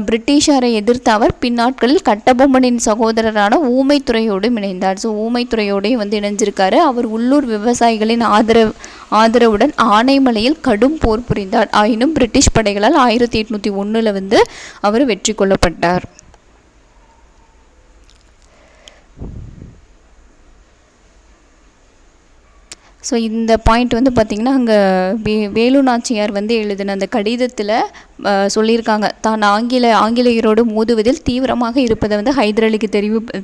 பிரிட்டிஷாரை எதிர்த்த அவர் பின் நாட்களில் கட்டபொம்மனின் சகோதரரான ஊமைத்துறையோடும் இணைந்தார். ஸோ ஊமைத்துறையோடையும் வந்து இணைஞ்சிருக்காரு. அவர் உள்ளூர் விவசாயிகளின் ஆதரவுடன் ஆனைமலையில் கடும் போர் புரிந்தார். ஆயினும் பிரிட்டிஷ் படைகளால் 1801 வந்து அவர் வெற்றி கொள்ளப்பட்டார். ஸோ இந்த பாயிண்ட் வந்து பார்த்திங்கன்னா அங்கே வேலு நாச்சியார் வந்து எழுதின அந்த கடிதத்தில் சொல்லியிருக்காங்க, தான் ஆங்கிலேயரோடு மோதுவதில் தீவிரமாக இருப்பதை வந்து ஹைதர் அலிக்கு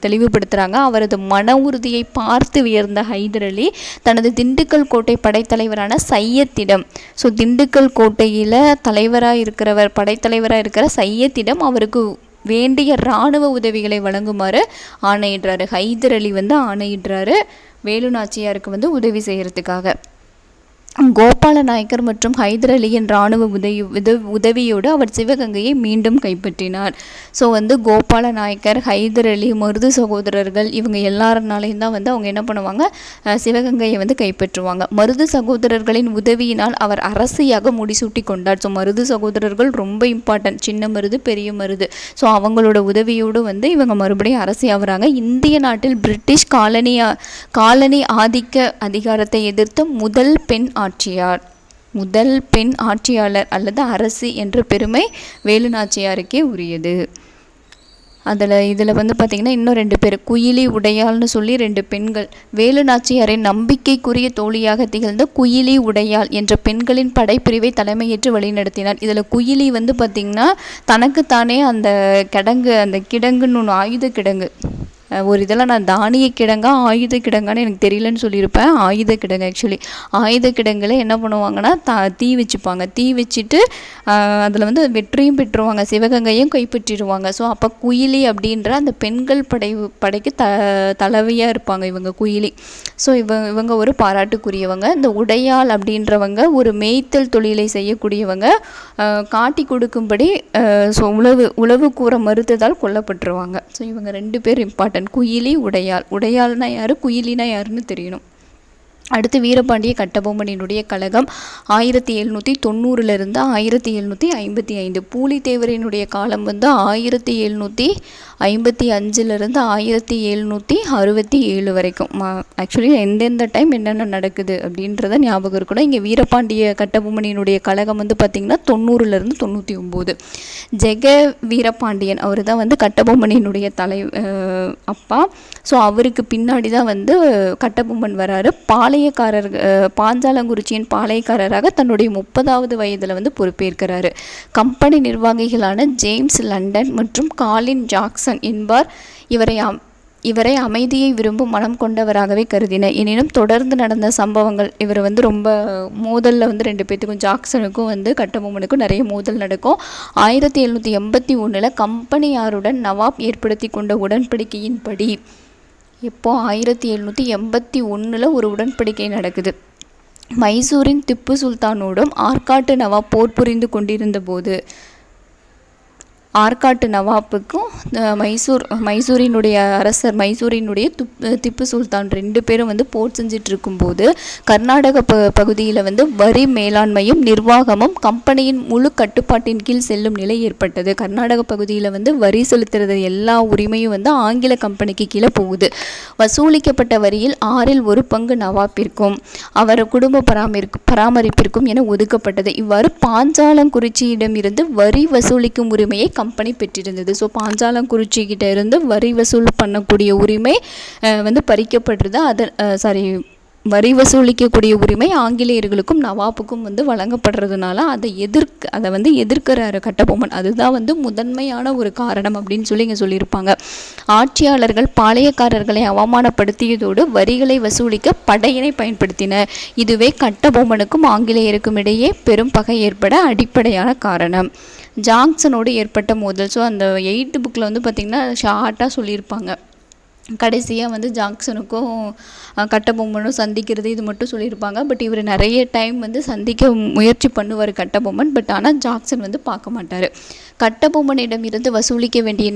தெளிவுபடுத்துகிறாங்க. அவரது மன உறுதியை பார்த்து வியர்ந்த ஹைதர் அலி தனது திண்டுக்கல் கோட்டை படைத்தலைவரான சையத்திடம், ஸோ திண்டுக்கல் கோட்டையில் படைத்தலைவராக இருக்கிற சையத்திடம் அவருக்கு வேண்டிய இராணுவ உதவிகளை வழங்குமாறு ஆணையிடுறாரு. ஹைதர் அலி வந்து ஆணையிடுறாரு வேலு நாச்சியாருக்கு வந்து உதவி செய்கிறதுக்காக. கோபால நாயக்கர் மற்றும் ஹைதர் அலியின் இராணுவ உதவியோடு அவர் சிவகங்கையை மீண்டும் கைப்பற்றினார். ஸோ வந்து கோபால நாயக்கர், ஹைதர் அலி, மருது சகோதரர்கள் இவங்க எல்லாருனாலையும் தான் வந்து அவங்க என்ன பண்ணுவாங்க, சிவகங்கையை வந்து கைப்பற்றுவாங்க. மருது சகோதரர்களின் உதவியினால் அவர் அரசியாக முடிசூட்டி கொண்டார். ஸோ மருது சகோதரர்கள் ரொம்ப இம்பார்ட்டன்ட், சின்ன மருது பெரிய மருது. ஸோ அவங்களோட உதவியோடு வந்து இவங்க மறுபடியும் அரசி ஆகுறாங்க. இந்திய நாட்டில் பிரிட்டிஷ் காலனி ஆதிக்க அதிகாரத்தை எதிர்த்த முதல் பெண் ஆட்சியாளர் அல்லது அரசி என்ற பெருமை வேலு நாச்சியாருக்கே உரியது. இதில் வந்து பார்த்திங்கன்னா இன்னும் 2 பேர், குயிலி உடையாள்னு சொல்லி 2 பெண்கள். வேலு நாச்சியாரின் நம்பிக்கைக்குரிய தோழியாக திகழ்ந்த குயிலி உடையாள் என்ற பெண்களின் படைப்பிரிவை தலைமையேற்று வழிநடத்தினார். இதில் குயிலி வந்து பார்த்திங்கன்னா தனக்குத்தானே அந்த கிடங்குன்னு ஒன்று, ஆயுத கிடங்கு, ஒரு இதெல்லாம் நான் தானிய கிடங்கா ஆயுத கிடங்கான்னு எனக்கு தெரியலன்னு சொல்லியிருப்பேன். ஆயுத கிடங்கு, ஆக்சுவலி ஆயுத கிடங்கில் என்ன பண்ணுவாங்கன்னா தீ வச்சுப்பாங்க. தீ வச்சுட்டு அதில் வந்து வெற்றியும் பெற்றுருவாங்க, சிவகங்கையும் கைப்பற்றிடுவாங்க. ஸோ அப்போ குயிலி அப்படின்ற அந்த பெண்கள் படைக்கு தலைவியாக இருப்பாங்க இவங்க குயிலி. ஸோ இவங்க ஒரு பாராட்டுக்குரியவங்க. இந்த உடையாள் அப்படின்றவங்க ஒரு மேய்த்தல் தொழிலை செய்யக்கூடியவங்க. காட்டி கொடுக்கும்படி ஸோ உளவு கூற மறுத்ததால் கொல்லப்பட்டுருவாங்க. ஸோ இவங்க 2 பேர் இம்பார்ட்டன்ட். குயிலி உடையாள்னா யாரு, குயிலினா யாருன்னு தெரியணும். அடுத்து வீரபாண்டிய கட்டபொம்மனினுடைய கழகம் 1790 1755. பூலித்தேவரினுடைய காலம் வந்து 1755 1767 வரைக்கும். ஆக்சுவலி எந்தெந்த டைம் என்னென்ன நடக்குது அப்படின்றத ஞாபகம் இருக்கணும். இங்கே வீரபாண்டிய கட்டபொம்மனினுடைய கழகம் வந்து பார்த்திங்கன்னா 90 99. ஜெக வீரபாண்டியன் அவர் தான் வந்து கட்டபொம்மனினுடைய அப்பா. ஸோ அவருக்கு பின்னாடி தான் வந்து கட்டபொம்மன் வராரு. பாஞ்சாலங்குறிச்சியின் பாளையக்காரராக தன்னுடைய 30வது வயதில் வந்து பொறுப்பேற்கிறாரு. கம்பெனி நிர்வாகிகளான ஜேம்ஸ் லண்டன் மற்றும் காலின் ஜாக்சன் என்பார் இவரை அமைதியை விரும்பும் மனம் கொண்டவராகவே கருதினர். எனினும் தொடர்ந்து நடந்த சம்பவங்கள் இவர் வந்து ரொம்ப மோதலில் வந்து 2 பேத்துக்கும் ஜாக்சனுக்கும் வந்து கட்டபொம்மனுக்கும் நிறைய மோதல் நடக்கும். 1781 கம்பெனியாருடன் நவாப் ஏற்படுத்தி கொண்ட உடன்படிக்கையின்படி எப்போ 1781 ஒரு உடன்படிக்கை நடக்குது. மைசூரின் திப்பு சுல்தானோடும் ஆற்காட்டு நவாப் போர் புரிந்து கொண்டிருந்த போது ஆற்காட்டு நவாப்புக்கும் மைசூரினுடைய அரசர் மைசூரினுடைய திப்பு சுல்தான் 2 பேரும் வந்து போர் செஞ்சிட்டு இருக்கும்போது கர்நாடக பகுதியில் வந்து வரி மேலாண்மையும் நிர்வாகமும் கம்பெனியின் முழு கட்டுப்பாட்டின் கீழ் செல்லும் நிலை ஏற்பட்டது. கர்நாடக பகுதியில் வந்து வரி செலுத்துறது எல்லா உரிமையும் வந்து ஆங்கில கம்பெனிக்கு கீழே போகுது. வசூலிக்கப்பட்ட வரியில் 1/6 பங்கு நவாப்பிற்கும் அவர் குடும்ப பராமரிப்பிற்கும் என ஒதுக்கப்பட்டது. இவ்வாறு பாஞ்சாலங்குறிச்சியிடம் இருந்து வரி வசூலிக்கும் உரிமையை கம்பெனி பெற்றிருந்தது. ஸோ பாஞ்சாலங்குறிச்சிக்கிட்ட இருந்து வரி வசூல் பண்ணக்கூடிய உரிமை வந்து பறிக்கப்படுறது. வரி வசூலிக்கக்கூடிய உரிமை ஆங்கிலேயர்களுக்கும் நவாப்புக்கும் வந்து வழங்கப்படுறதுனால அதை வந்து எதிர்க்கிறாரு கட்டபொம்மன். அதுதான் வந்து முதன்மையான ஒரு காரணம் அப்படின்னு சொல்லி இங்கே சொல்லியிருப்பாங்க. ஆட்சியாளர்கள் பாளையக்காரர்களை அவமானப்படுத்தியதோடு வரிகளை வசூலிக்க படையினை பயன்படுத்தினர். இதுவே கட்டபொம்மனுக்கும் ஆங்கிலேயருக்கும் இடையே பெரும் பகை ஏற்பட அடிப்படையான காரணம். ஜாக்சனோடு ஏற்பட்ட மோதல். ஸோ அந்த 8th புக்கில் வந்து பார்த்திங்கன்னா ஷார்ட்டாக சொல்லியிருப்பாங்க. கடைசியாக வந்து ஜாக்சனுக்கும் கட்டபொம்மனும் சந்திக்கிறது இது மட்டும் சொல்லியிருப்பாங்க. பட் இவர் நிறைய டைம் வந்து சந்திக்க முயற்சி பண்ணுவார் கட்டபொம்மன். பட் ஆனால் ஜாக்சன் வந்து பார்க்க மாட்டார். கட்டபொம்மனிடம் இருந்து வசூலிக்க வேண்டிய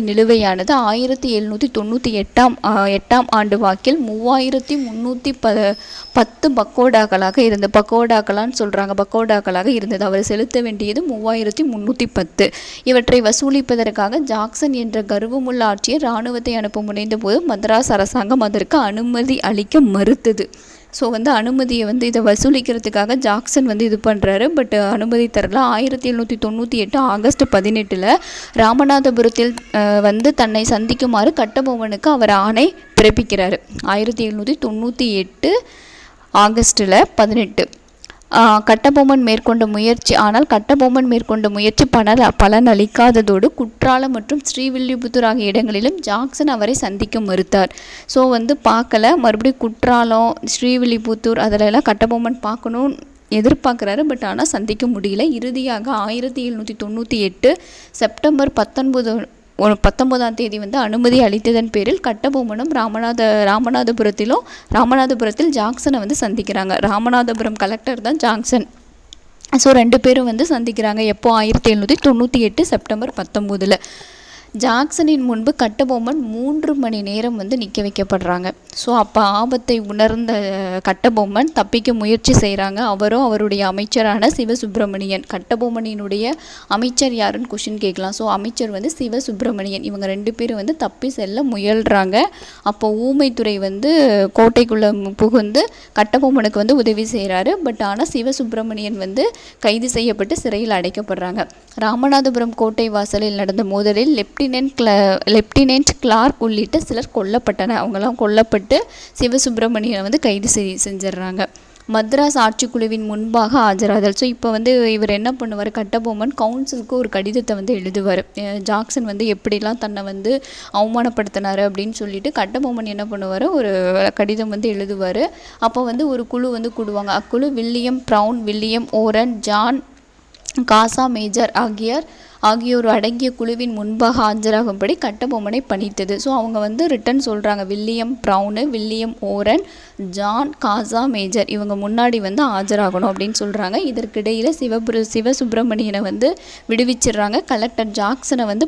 நிலுவையானது 1798 ஆண்டு வாக்கில் 3310 பக்கோடாக்களாக இருந்தது. பக்கோடாக்களான்னு சொல்கிறாங்க. பக்கோடாக்களாக இருந்தது. அவர் செலுத்த வேண்டியது 3310. இவற்றை வசூலிப்பதற்காக ஜாக்சன் என்ற கர்வமுள்ள ஆட்சியர் இராணுவத்தை அனுப்ப முனைந்த போது மദ്രാஸ் அரசாங்கம் அதற்கு அனுமதி அளிக்க மறுத்தது. ஸோ வந்து அனுமதியை வந்து இதை வசூலிக்கிறதுக்காக ஜாக்சன் வந்து இது பண்ணுறாரு. பட் அனுமதி தரல. 1798 ஆகஸ்ட் 18 ராமநாதபுரத்தில் வந்து தன்னை சந்திக்குமாறு கட்டபொம்மனுக்கு அவர் ஆணை பிறப்பிக்கிறாரு. 1798 ஆகஸ்டில் 18 கட்டபொம்மன் மேற்கொண்ட முயற்சி பலன் அளிக்காததோடு குற்றாலம் மற்றும் ஸ்ரீவில்லிபுத்தூர் ஆகிய இடங்களிலும் ஜாக்சன் அவரை சந்திக்க மறுத்தார். ஸோ வந்து பார்க்கல. மறுபடியும் குற்றாலம் ஸ்ரீவில்லிபுத்தூர் அதிலெல்லாம் கட்டபொம்மன் பார்க்கணும் எதிர்பார்க்குறாரு. பட் ஆனால் சந்திக்க முடியல. இறுதியாக 1798 செப்டம்பர் 19ஆம் தேதி வந்து அனுமதி அளித்ததன் பேரில் கட்டபொம்மனும் ராமநாதபுரத்தில் ஜாக்சனை வந்து சந்திக்கிறாங்க. ராமநாதபுரம் கலெக்டர் தான் ஜாக்சன். ஸோ 2 பேரும் வந்து சந்திக்கிறாங்க. எப்போ 1798 செப்டம்பர் 19. ஜாக்சனின் முன்பு கட்டபொம்மன் 3 மணி நேரம் வந்து நிற்க வைக்கப்படுறாங்க. ஸோ அப்போ ஆபத்தை உணர்ந்த கட்டபொம்மன் தப்பிக்க முயற்சி செய்கிறாங்க. அவரும் அவருடைய அமைச்சரான சிவசுப்பிரமணியன். கட்டபொம்மனினுடைய அமைச்சர் யாருன்னு கொஷின் கேட்கலாம். ஸோ அமைச்சர் வந்து சிவசுப்பிரமணியன். இவங்க 2 பேரும் வந்து தப்பி செல்ல முயல்கிறாங்க. அப்போ ஊமைத்துறை வந்து கோட்டைக்குள்ளே புகுந்து கட்டபொம்மனுக்கு வந்து உதவி செய்கிறாரு. பட் ஆனால் சிவசுப்பிரமணியன் வந்து கைது செய்யப்பட்டு சிறையில் அடைக்கப்படுறாங்க. ராமநாதபுரம் கோட்டை வாசலில் நடந்த மோதலில் லெப்டினன்ட் கிளார்க் உள்ளிட்ட சிலர் கொல்லப்பட்டனர். அவங்களாம் கொல்லப்பட்டு சிவசுப்பிரமணியனை வந்து கைது செஞ்சிடறாங்க. மദ്രാஸ் ஆட்சிக்குழுவின் முன்பாக ஆஜராதல். ஸோ இப்போ வந்து இவர் என்ன பண்ணுவார், கட்டபொம்மன் கவுன்சிலுக்கு ஒரு கடிதத்தை வந்து எழுதுவார். ஜாக்சன் வந்து எப்படிலாம் தன்னை வந்து அவமானப்படுத்தினார் அப்படின்னு சொல்லிட்டு கட்டபொம்மன் என்ன பண்ணுவார், ஒரு கடிதம் வந்து எழுதுவார். அப்போ வந்து ஒரு குழு வந்து கூடுவாங்க. அக்குழு வில்லியம் ப்ரவுன், வில்லியம் ஓரன், ஜான் காசா மேஜர் ஆகியோர் அடங்கிய குழுவின் முன்பாக ஆஜராகும்படி கட்டபொம்மனை பணித்தது. ஸோ அவங்க வந்து ரிட்டன் சொல்கிறாங்க, வில்லியம் ப்ரவுனு, வில்லியம் ஓரன், ஜான் காசா மேஜர் இவங்க முன்னாடி வந்து ஆஜராகணும் அப்படின்னு சொல்கிறாங்க. இதற்கிடையில் சிவசுப்பிரமணியனை வந்து விடுவிச்சிடுறாங்க. கலெக்டர் ஜாக்சனை வந்து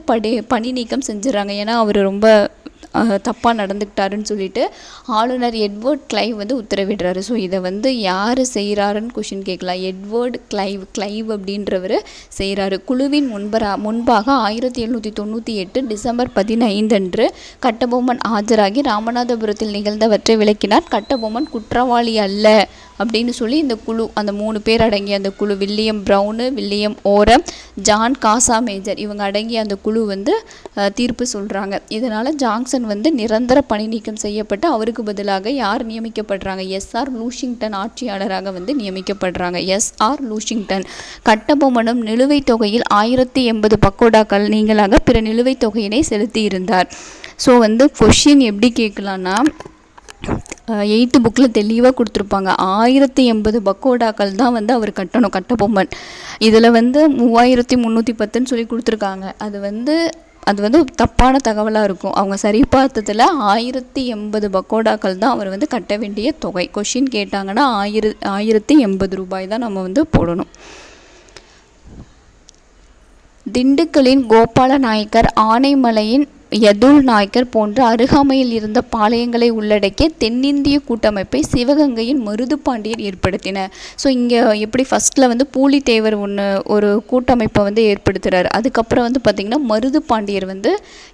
பணி நீக்கம் செஞ்சிடறாங்க. ஏன்னா அவர் ரொம்ப தப்பாக நடந்துக்கிட்டாருன்னு சொல்லிட்டு ஆளுநர் எட்வர்ட் கிளைவ் வந்து உத்தரவிடுறாரு. ஸோ இதை வந்து யார் செய்கிறாருன்னு கொஷின் கேட்கலாம். எட்வர்ட் கிளைவ் அப்படின்றவர் செய்கிறாரு. குழுவின் முன்பாக 1798 டிசம்பர் 15 அன்று கட்டபொம்மன் ஆஜராகி ராமநாதபுரத்தில் நிகழ்ந்தவற்றை விளக்கினார். கட்டபொம்மன் குற்றவாளி அல்ல அப்படின்னு சொல்லி இந்த குழு, அந்த 3 பேர் அடங்கிய அந்த குழு, வில்லியம் ப்ரௌனு, வில்லியம் ஓரம், ஜான் காசா மேஜர், இவங்க அடங்கிய அந்த குழு வந்து தீர்ப்பு சொல்கிறாங்க. இதனால் ஜான்சன் வந்து நிரந்தர பணி நீக்கம் செய்யப்பட்டு அவருக்கு பதிலாக யார் நியமிக்கப்படுறாங்க? எஸ்ஆர் லூஷிங்டன் ஆட்சியாளராக வந்து நியமிக்கப்படுறாங்க. எஸ்ஆர் லூஷிங்டன் கட்டபொம்மனும் நிலுவைத் தொகையில் 1080 பக்கோடாக்கள் நீங்களாக பிற நிலுவைத் தொகையினை செலுத்தி இருந்தார். ஸோ வந்து கொஷின் எப்படி கேட்கலான்னா, 8th புக்கில் தெளிவாக கொடுத்துருப்பாங்க. 1080 பக்கோடாக்கள் தான் வந்து அவர் கட்டணும், கட்டபொம்மன். இதில் வந்து 3310ன்னு சொல்லி கொடுத்துருக்காங்க. அது வந்து தப்பான தகவலாக இருக்கும். அவங்க சரி பார்த்ததில் 1080 பக்கோடாக்கள் தான் அவர் வந்து கட்ட வேண்டிய தொகை. கொஷின் கேட்டாங்கன்னா 1080 ரூபாய் தான் நம்ம வந்து போடணும். திண்டுக்கலின் கோபால நாயக்கர், ஆனைமலையின் யதுல் நாயக்கர் போன்ற அருகாமையில் இருந்த பாளையங்களை உள்ளடக்கிய தென்னிந்திய கூட்டமைப்பை சிவகங்கையின் மருது பாண்டியர் ஏற்படுத்தினர். ஸோ இங்கே எப்படி ஃபஸ்ட்டில் வந்து பூலித்தேவர் ஒரு கூட்டமைப்பை வந்து ஏற்படுத்துகிறார். அதுக்கப்புறம் வந்து பார்த்திங்கன்னா மருது பாண்டியர் வந்து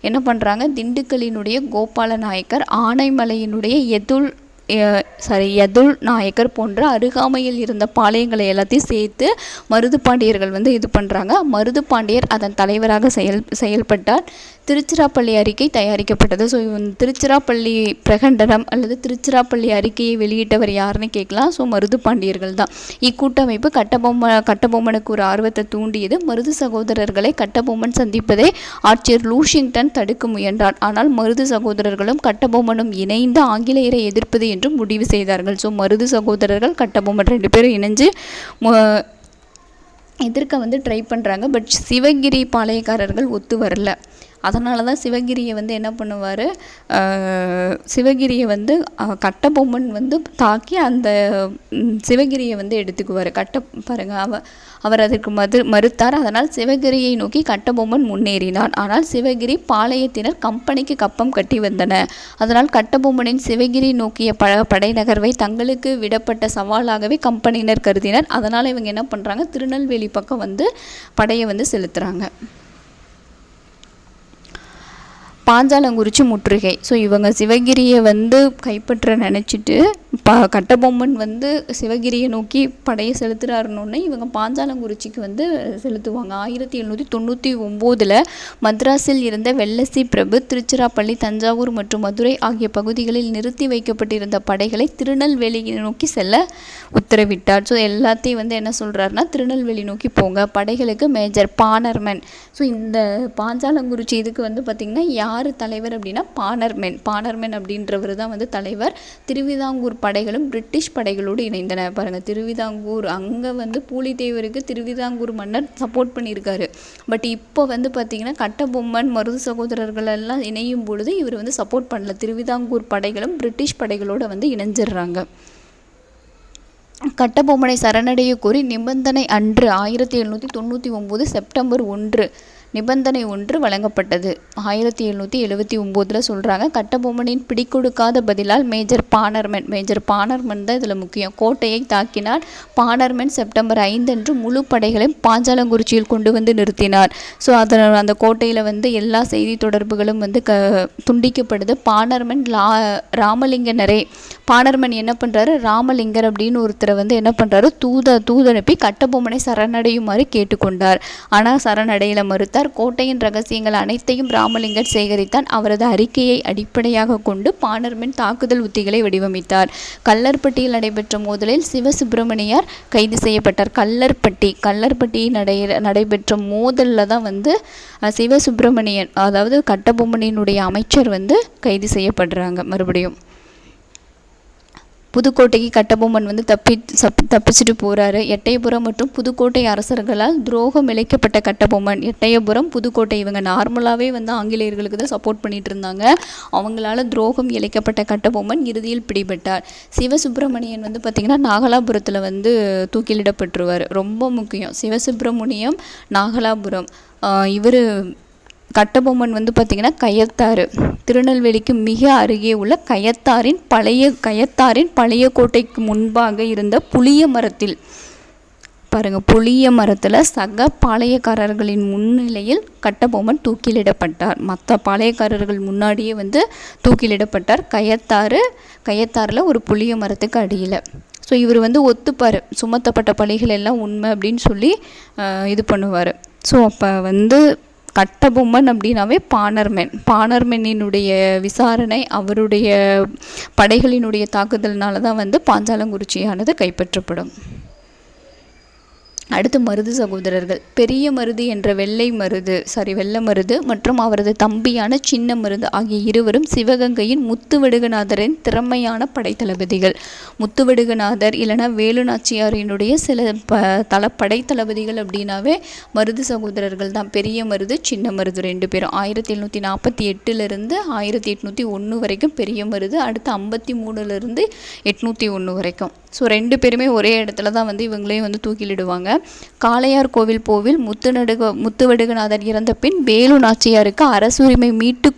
என்ன பண்ணுறாங்க, திண்டுக்கலினுடைய கோபால நாயக்கர், ஆனைமலையினுடைய யதுல் நாயக்கர் போன்ற அருகாமையில் இருந்த பாளையங்களை எல்லாத்தையும் சேர்த்து மருது பாண்டியர்கள் வந்து இது பண்ணுறாங்க. மருது பாண்டியர் அதன் தலைவராக செயல்பட்டார். திருச்சிராப்பள்ளி அறிக்கை தயாரிக்கப்பட்டது. ஸோ திருச்சிராப்பள்ளி பிரகண்டனம் அல்லது திருச்சிராப்பள்ளி அறிக்கையை வெளியிட்டவர் யாருன்னு கேட்கலாம். ஸோ மருது பாண்டியர்கள் தான். இக்கூட்டமைப்பு கட்டபொம்மனுக்கு ஒரு ஆர்வத்தை தூண்டியது. மருது சகோதரர்களை கட்டபொம்மன் சந்திப்பதை ஆட்சியர் லூஷிங்டன் தடுக்க முயன்றார். ஆனால் மருது சகோதரர்களும் கட்டபொம்மனும் இணைந்து ஆங்கிலேயரை எதிர்ப்பது என்று முடிவு செய்தார்கள். ஸோ மருது சகோதரர்கள் கட்டபொம்மன் 2 பேரும் இணைஞ்சு எதிர்க்க வந்து ட்ரை பண்ணுறாங்க. பட் சிவகிரி பாளையக்காரர்கள் ஒத்து வரல. அதனால தான் சிவகிரியை வந்து என்ன பண்ணுவார், சிவகிரியை வந்து கட்டபொம்மன் வந்து தாக்கி அந்த சிவகிரியை வந்து எடுத்துக்குவார். அவர் அதற்கு மறுத்தார். அதனால் சிவகிரியை நோக்கி கட்டபொம்மன் முன்னேறினார். ஆனால் சிவகிரி பாளையத்தினர் கம்பெனிக்கு கப்பம் கட்டி வந்தனர். அதனால் கட்டபொம்மனின் சிவகிரி நோக்கிய படை நகர்வை தங்களுக்கு விடப்பட்ட சவாலாகவே கம்பெனியினர் கருதினர். அதனால் இவங்க என்ன பண்ணுறாங்க, திருநெல்வேலி பக்கம் வந்து படையை வந்து செலுத்துகிறாங்க. பாஞ்சாலங்குறிச்சி முற்றுகை. ஸோ இவங்க சிவகிரியை வந்து கைப்பற்ற நினச்சிட்டு கட்டபொம்மன் வந்து சிவகிரியை நோக்கி படையை செலுத்துகிறாருன்னொன்னே இவங்க பாஞ்சாலங்குறிச்சிக்கு வந்து செலுத்துவாங்க. 1799 மദ്രാஸில் இருந்த வெள்ளசி பிரபு திருச்சிராப்பள்ளி, தஞ்சாவூர் மற்றும் மதுரை ஆகிய பகுதிகளில் நிறுத்தி வைக்கப்பட்டிருந்த படைகளை திருநெல்வேலியை நோக்கி செல்ல உத்தரவிட்டார். ஸோ எல்லாத்தையும் வந்து என்ன சொல்கிறாருன்னா, திருநெல்வேலி நோக்கி போங்க. படைகளுக்கு மேஜர் பானர்மன். ஸோ இந்த பாஞ்சாலங்குறிச்சி இதுக்கு வந்து பார்த்திங்கன்னா யார் தலைவர் அப்படின்னா பானர்மென் அப்படின்றவர் தான் வந்து தலைவர். திருவிதாங்கூர் படைகளும் பிரிட்டிஷ் படைகளோடு இணைந்தன. பாருங்கள், திருவிதாங்கூர் அங்கே வந்து பூலித்தேவருக்கு திருவிதாங்கூர் மன்னர் சப்போர்ட் பண்ணியிருக்காரு. பட் இப்போ வந்து பார்த்திங்கன்னா கட்டபொம்மன் மருது சகோதரர்கள் எல்லாம் இணையும் பொழுது இவர் வந்து சப்போர்ட் பண்ணல. திருவிதாங்கூர் படைகளும் பிரிட்டிஷ் படைகளோடு வந்து இணைஞ்சிடுறாங்க. கட்டபொம்மனை சரணடைய கோரி நிபந்தனை அன்று 1799 செப்டம்பர் 1 நிபந்தனை 1 வழங்கப்பட்டது. 1779 சொல்கிறாங்க. கட்டபொம்மனின் பிடிக்கொடுக்காத பதிலால் மேஜர் பானர்மன் தான் இதில் முக்கியம். கோட்டையை தாக்கினார். பானர்மன் செப்டம்பர் 5 அன்று முழு படைகளையும் பாஞ்சாலங்குறிச்சியில் கொண்டு வந்து நிறுத்தினார். ஸோ அந்த கோட்டையில் வந்து எல்லா செய்தி தொடர்புகளும் வந்து துண்டிக்கப்படுது. பானர்மன் என்ன பண்ணுறாரு, ராமலிங்கர் அப்படின்னு ஒருத்தரை வந்து என்ன பண்ணுறாரு, தூதனுப்பி கட்டபொம்மனை சரணடையுமாறு கேட்டுக்கொண்டார். ஆனால் சரணடையில மறுத்தார். கோட்டையின் ரகசியங்கள் அனைத்தையும் ராமலிங்கர் சேகரித்தான். அவரது அறிக்கையை அடிப்படையாக கொண்டு பானர்மன் தாக்குதல் உத்திகளை வடிவமைத்தார். கல்லர்பட்டியில் நடைபெற்ற மோதலில் சிவசுப்பிரமணியார் கைது செய்யப்பட்டார். கல்லர்பட்டியில் நடைபெற்ற மோதலில் தான் வந்து சிவசுப்பிரமணியன், அதாவது கட்டபொம்மனினுடைய அமைச்சர் வந்து கைது செய்யப்படுறாங்க. மறுபடியும் புதுக்கோட்டைக்கு கட்டபொம்மன் வந்து தப்பிச்சுட்டு போகிறாரு. எட்டயபுரம் மற்றும் புதுக்கோட்டை அரசர்களால் துரோகம் இழைக்கப்பட்ட கட்டபொம்மன், எட்டயபுரம் புதுக்கோட்டை இவங்க நார்மலாகவே வந்து ஆங்கிலேயர்களுக்கு தான் சப்போர்ட் பண்ணிட்டு இருந்தாங்க. அவங்களால துரோகம் இழைக்கப்பட்ட கட்டபொம்மன் இறுதியில் பிடிபட்டார். சிவசுப்பிரமணியன் வந்து பார்த்திங்கன்னா நாகலாபுரத்தில் வந்து தூக்கிலிடப்பட்டுருவார். ரொம்ப முக்கியம், சிவசுப்பிரமணியம் நாகலாபுரம். இவர் கட்டபொம்மன் வந்து பார்த்திங்கன்னா கயத்தாறு, திருநெல்வேலிக்கு மிக அருகே உள்ள கயத்தாரின் பழைய கோட்டைக்கு முன்பாக இருந்த புளிய மரத்தில் பாருங்கள், புளிய மரத்தில் சக பாளையக்காரர்களின் முன்னிலையில் கட்டபொம்மன் தூக்கிலிடப்பட்டார். மற்ற பாளையக்காரர்கள் முன்னாடியே வந்து தூக்கிலிடப்பட்டார். கயத்தாறில் ஒரு புளிய மரத்துக்கு அடியில். ஸோ ஸோ இவர் வந்து ஒத்துப்பார், சுமத்தப்பட்ட பழிகள் எல்லாம் உண்மை அப்படின்னு சொல்லி இது பண்ணுவார். ஸோ அப்போ வந்து கட்டபொம்மன் அப்படின்னாவே பாணர்மென்னினுடைய விசாரணை, அவருடைய படைகளினுடைய தாக்குதல்னால தான் வந்து பாஞ்சாலங்குறிச்சியானது கைப்பற்றப்படும். அடுத்து மருது சகோதரர்கள். பெரிய மருது என்ற வெள்ளை மருது மற்றும் அவரது தம்பியான சின்ன மருது ஆகிய இருவரும் சிவகங்கையின் முத்துவடுகநாதரின் திறமையான படைத்தளபதிகள். முத்துவடுகநாதர் இல்லைனா வேலுநாச்சியாரினுடைய சில படைத்தளபதிகள் அப்படின்னாவே மருது சகோதரர்கள் தான். பெரிய மருது சின்ன மருது 2 பேரும் 1748 1801 வரைக்கும் பெரிய மருது, அடுத்து 53 801 வரைக்கும். ஸோ 2 பேருமே ஒரே இடத்துல தான் வந்து இவங்களையும் வந்து தூக்கிலிடுவாங்க. காளையார் கோவில் போவில் முத்துவடுகநாதர் இறந்த பின் வேலு நாச்சியாருக்கு அரசுரிமை மீட்டு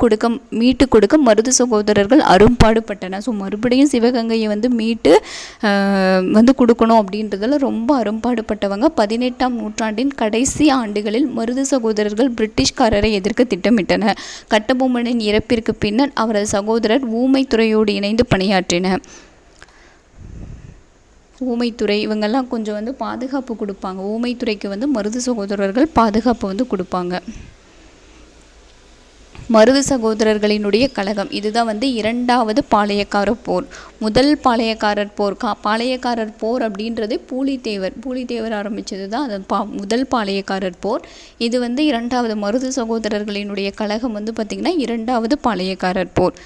கொடுக்க மருது சகோதரர்கள் அரும்பாடுபட்டனர். ஸோ மறுபடியும் சிவகங்கையை வந்து மீட்டு வந்து கொடுக்கணும் அப்படின்றதுல ரொம்ப அரும்பாடுபட்டவங்க. 18ஆம் நூற்றாண்டின் கடைசி ஆண்டுகளில் மருது சகோதரர்கள் பிரிட்டிஷ்காரரை எதிர்க்க திட்டமிட்டனர். கட்டபொம்மனின் இறப்பிற்கு பின்னர் அவரது சகோதரர் ஊமைத்துறையோடு இணைந்து பணியாற்றினர். ஊமைத்துறை இவங்கெல்லாம் கொஞ்சம் வந்து பாதுகாப்பு கொடுப்பாங்க. ஊமைத்துறைக்கு வந்து மருது சகோதரர்கள் பாதுகாப்பு வந்து கொடுப்பாங்க. மருது சகோதரர்களினுடைய கழகம் இதுதான் வந்து 2வது பாளையக்காரர் போர். முதல் பாளையக்காரர் போர் அப்படின்றது பூலித்தேவர் ஆரம்பித்தது தான் அது முதல் பாளையக்காரர் போர். இது வந்து 2வது மருது சகோதரர்களினுடைய கழகம் வந்து பார்த்திங்கன்னா 2வது பாளையக்காரர் போர்.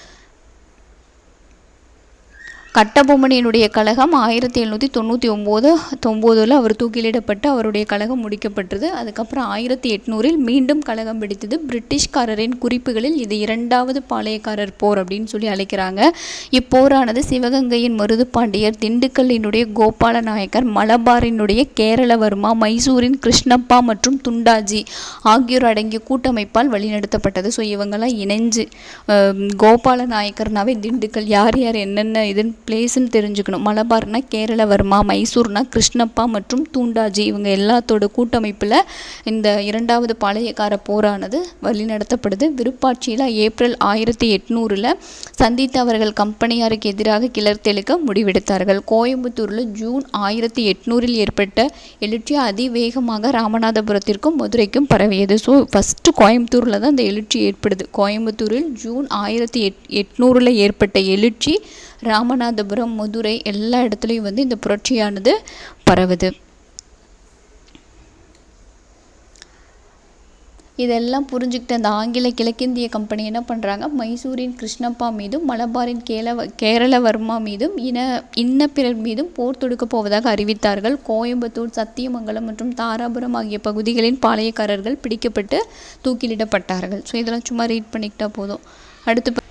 கட்டபொம்மனினுடைய கழகம் 1799 அவர் தூக்கிலிடப்பட்டு அவருடைய கழகம் முடிக்கப்பட்டது. அதுக்கப்புறம் 1800 மீண்டும் கழகம் பிடித்தது. பிரிட்டிஷ்காரரின் குறிப்புகளில் இது 2வது பாளையக்காரர் போர் அப்படின்னு சொல்லி அழைக்கிறாங்க. இப்போரானது சிவகங்கையின் மருது பாண்டியர், திண்டுக்கல்லினுடைய கோபால நாயக்கர், மலபாரினுடைய கேரளவர்மா, மைசூரின் கிருஷ்ணப்பா மற்றும் துண்டாஜி ஆகியோர் அடங்கிய கூட்டமைப்பால் வழிநடத்தப்பட்டது. ஸோ இவங்கெல்லாம் இணைஞ்சு கோபால நாயக்கர்னாவே திண்டுக்கல் யார் என்னென்ன இதுன்னு பிளேஸ்ன்னு தெரிஞ்சுக்கணும். மலபார்னா கேரளவர்மா, மைசூர்னா கிருஷ்ணப்பா மற்றும் தூண்டாஜி இவங்க எல்லாத்தோட கூட்டமைப்பில் இந்த 2வது பாளையக்கார போரானது வழிநடத்தப்படுது. விருப்பாட்சியில் ஏப்ரல் 1800 சந்தித்து அவர்கள் கம்பெனியாருக்கு எதிராக கிளர்த்தெழுக்க முடிவெடுத்தார்கள். கோயம்புத்தூரில் ஜூன் 1800 ஏற்பட்ட எழுச்சி அதிவேகமாக ராமநாதபுரத்திற்கும் மதுரைக்கும் பரவியது. ஸோ ஃபஸ்ட்டு கோயம்புத்தூரில் தான் இந்த எழுச்சி ஏற்படுது. கோயம்புத்தூரில் ஜூன் 1800 ஏற்பட்ட எழுச்சி ராமநாதபுரம், மதுரை எல்லா இடத்துலையும் வந்து இந்த புரட்சியானது பரவுது. இதெல்லாம் புரிஞ்சுக்கிட்டு அந்த ஆங்கில கிழக்கிந்திய கம்பெனி என்ன பண்ணுறாங்க, மைசூரின் கிருஷ்ணப்பா மீதும் மலபாரின் கேரளவர்மா மீதும் இன்ன பிறர் மீதும் போர் தொடுக்க போவதாக அறிவித்தார்கள். கோயம்புத்தூர், சத்தியமங்கலம் மற்றும் தாராபுரம் ஆகிய பகுதிகளின் பாளையக்காரர்கள் பிடிக்கப்பட்டு தூக்கிலிடப்பட்டார்கள். ஸோ இதெல்லாம் சும்மா ரீட் பண்ணிக்கிட்டா போதும். அடுத்து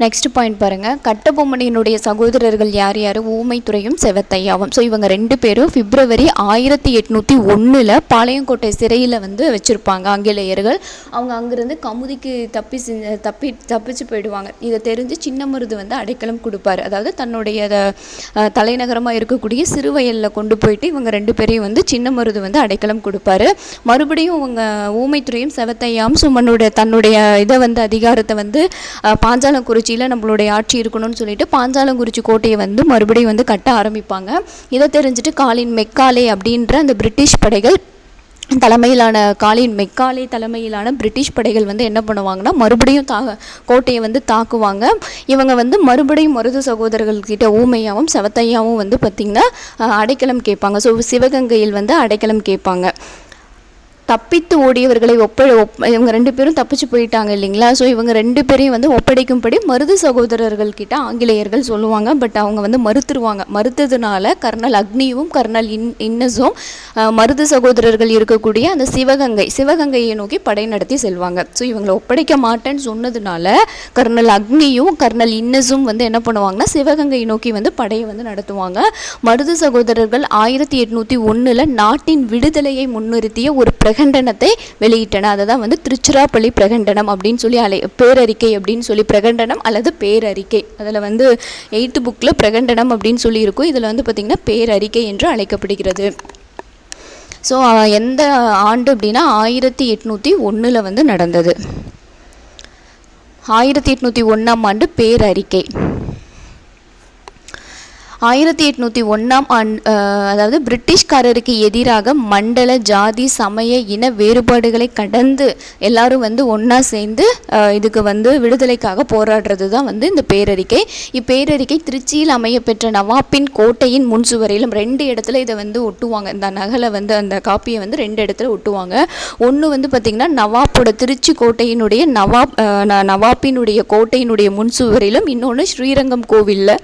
நெக்ஸ்ட் பாயிண்ட் பாருங்கள். கட்டபொம்மனினுடைய சகோதரர்கள் யார் ஊமைத்துறையும் செவத்தையாவும். ஸோ இவங்க 2 பேரும் பிப்ரவரி 1801 பாளையங்கோட்டை சிறையில் வந்து வச்சுருப்பாங்க ஆங்கிலேயர்கள். அவங்க அங்கேருந்து கமுதிக்கு தப்பிச்சு போயிடுவாங்க. இதை தெரிஞ்சு சின்ன மருது வந்து அடைக்கலம் கொடுப்பார். அதாவது தன்னுடைய தலைநகரமாக இருக்கக்கூடிய சிறுவயலில் கொண்டு போயிட்டு இவங்க 2 பேரையும் வந்து சின்ன மருது வந்து அடைக்கலம் கொடுப்பாரு. மறுபடியும் அவங்க ஊமைத்துறையும் செவத்தையாவும் தன்னுடைய இதை வந்து அதிகாரத்தை வந்து பாஞ்சாலங்குறிச்சி நம்மளுடைய ஆட்சி இருக்கணும்னு சொல்லிட்டு பாஞ்சாலங்குறிச்சி கோட்டையை வந்து மறுபடியும் வந்து கட்ட ஆரம்பிப்பாங்க. இதை தெரிஞ்சுட்டு காலின் மெக்காலே அப்படின்ற அந்த பிரிட்டிஷ் படைகள் தலைமையிலான பிரிட்டிஷ் படைகள் வந்து என்ன பண்ணுவாங்கன்னா மறுபடியும் கோட்டையை வந்து தாக்குவாங்க. இவங்க வந்து மறுபடியும் மருது சகோதரர்கள்கிட்ட ஊமையாவும் செவத்தையாவும் வந்து பார்த்திங்கன்னா அடைக்கலம் கேட்பாங்க. ஸோ சிவகங்கையில் வந்து அடைக்கலம் கேட்பாங்க. தப்பித்து ஓடியவர்களை இவங்க 2 பேரும் தப்பிச்சு போயிட்டாங்க இல்லைங்களா. ஸோ இவங்க 2 பேரையும் வந்து ஒப்படைக்கும்படி மருது சகோதரர்கள் கிட்ட ஆங்கிலேயர்கள் சொல்லுவாங்க. பட் அவங்க வந்து மறுத்ததுனால கர்னல் அக்னியும் கர்னல் இன்னஸும் மருது சகோதரர்கள் இருக்கக்கூடிய அந்த சிவகங்கையை நோக்கி படை நடத்தி செல்வாங்க. ஸோ இவங்களை ஒப்படைக்க மாட்டேன்னு சொன்னதுனால கர்னல் அக்னியும் கர்னல் இன்னஸும் வந்து என்ன பண்ணுவாங்கன்னா சிவகங்கையை நோக்கி வந்து படையை வந்து நடத்துவாங்க. மருது சகோதரர்கள் 1801 நாட்டின் விடுதலையை முன்னிறுத்திய ஒரு பிரகண்டனத்தை வெளியிட்டன. அதை தான் வந்து திருச்சிராப்பள்ளி பிரகண்டனம் அப்படின்னு சொல்லி பேரறிக்கை அப்படின்னு சொல்லி பிரகண்டனம் அல்லது பேரறிக்கை. அதில் வந்து 8th புக்கில் பிரகண்டனம் அப்படின்னு சொல்லி இருக்கும். இதில் வந்து பார்த்திங்கன்னா பேரறிக்கை என்று அழைக்கப்படுகிறது. ஸோ எந்த ஆண்டு அப்படின்னா 1801 வந்து நடந்தது. 1801 ஆண்டு பேரறிக்கை. 1801 அதாவது பிரிட்டிஷ்காரருக்கு எதிராக மண்டல ஜாதி சமய இன வேறுபாடுகளை கடந்து எல்லாரும் வந்து ஒன்றா சேர்ந்து இதுக்கு வந்து விடுதலைக்காக போராடுறது தான் வந்து இந்த பேரறிக்கை. இப்பேரறிக்கை திருச்சியில் அமைய பெற்ற நவாப்பின் கோட்டையின் முன்சுவரையிலும் 2 இடத்துல இதை வந்து ஒட்டுவாங்க. இந்த நகலை வந்து அந்த காப்பியை வந்து 2 இடத்துல ஒட்டுவாங்க. ஒன்று வந்து பார்த்திங்கன்னா நவாப்போட திருச்சி கோட்டையினுடைய நவாப்பினுடைய கோட்டையினுடைய முன்சுவரிலும், இன்னொன்று ஸ்ரீரங்கம் கோவிலில்,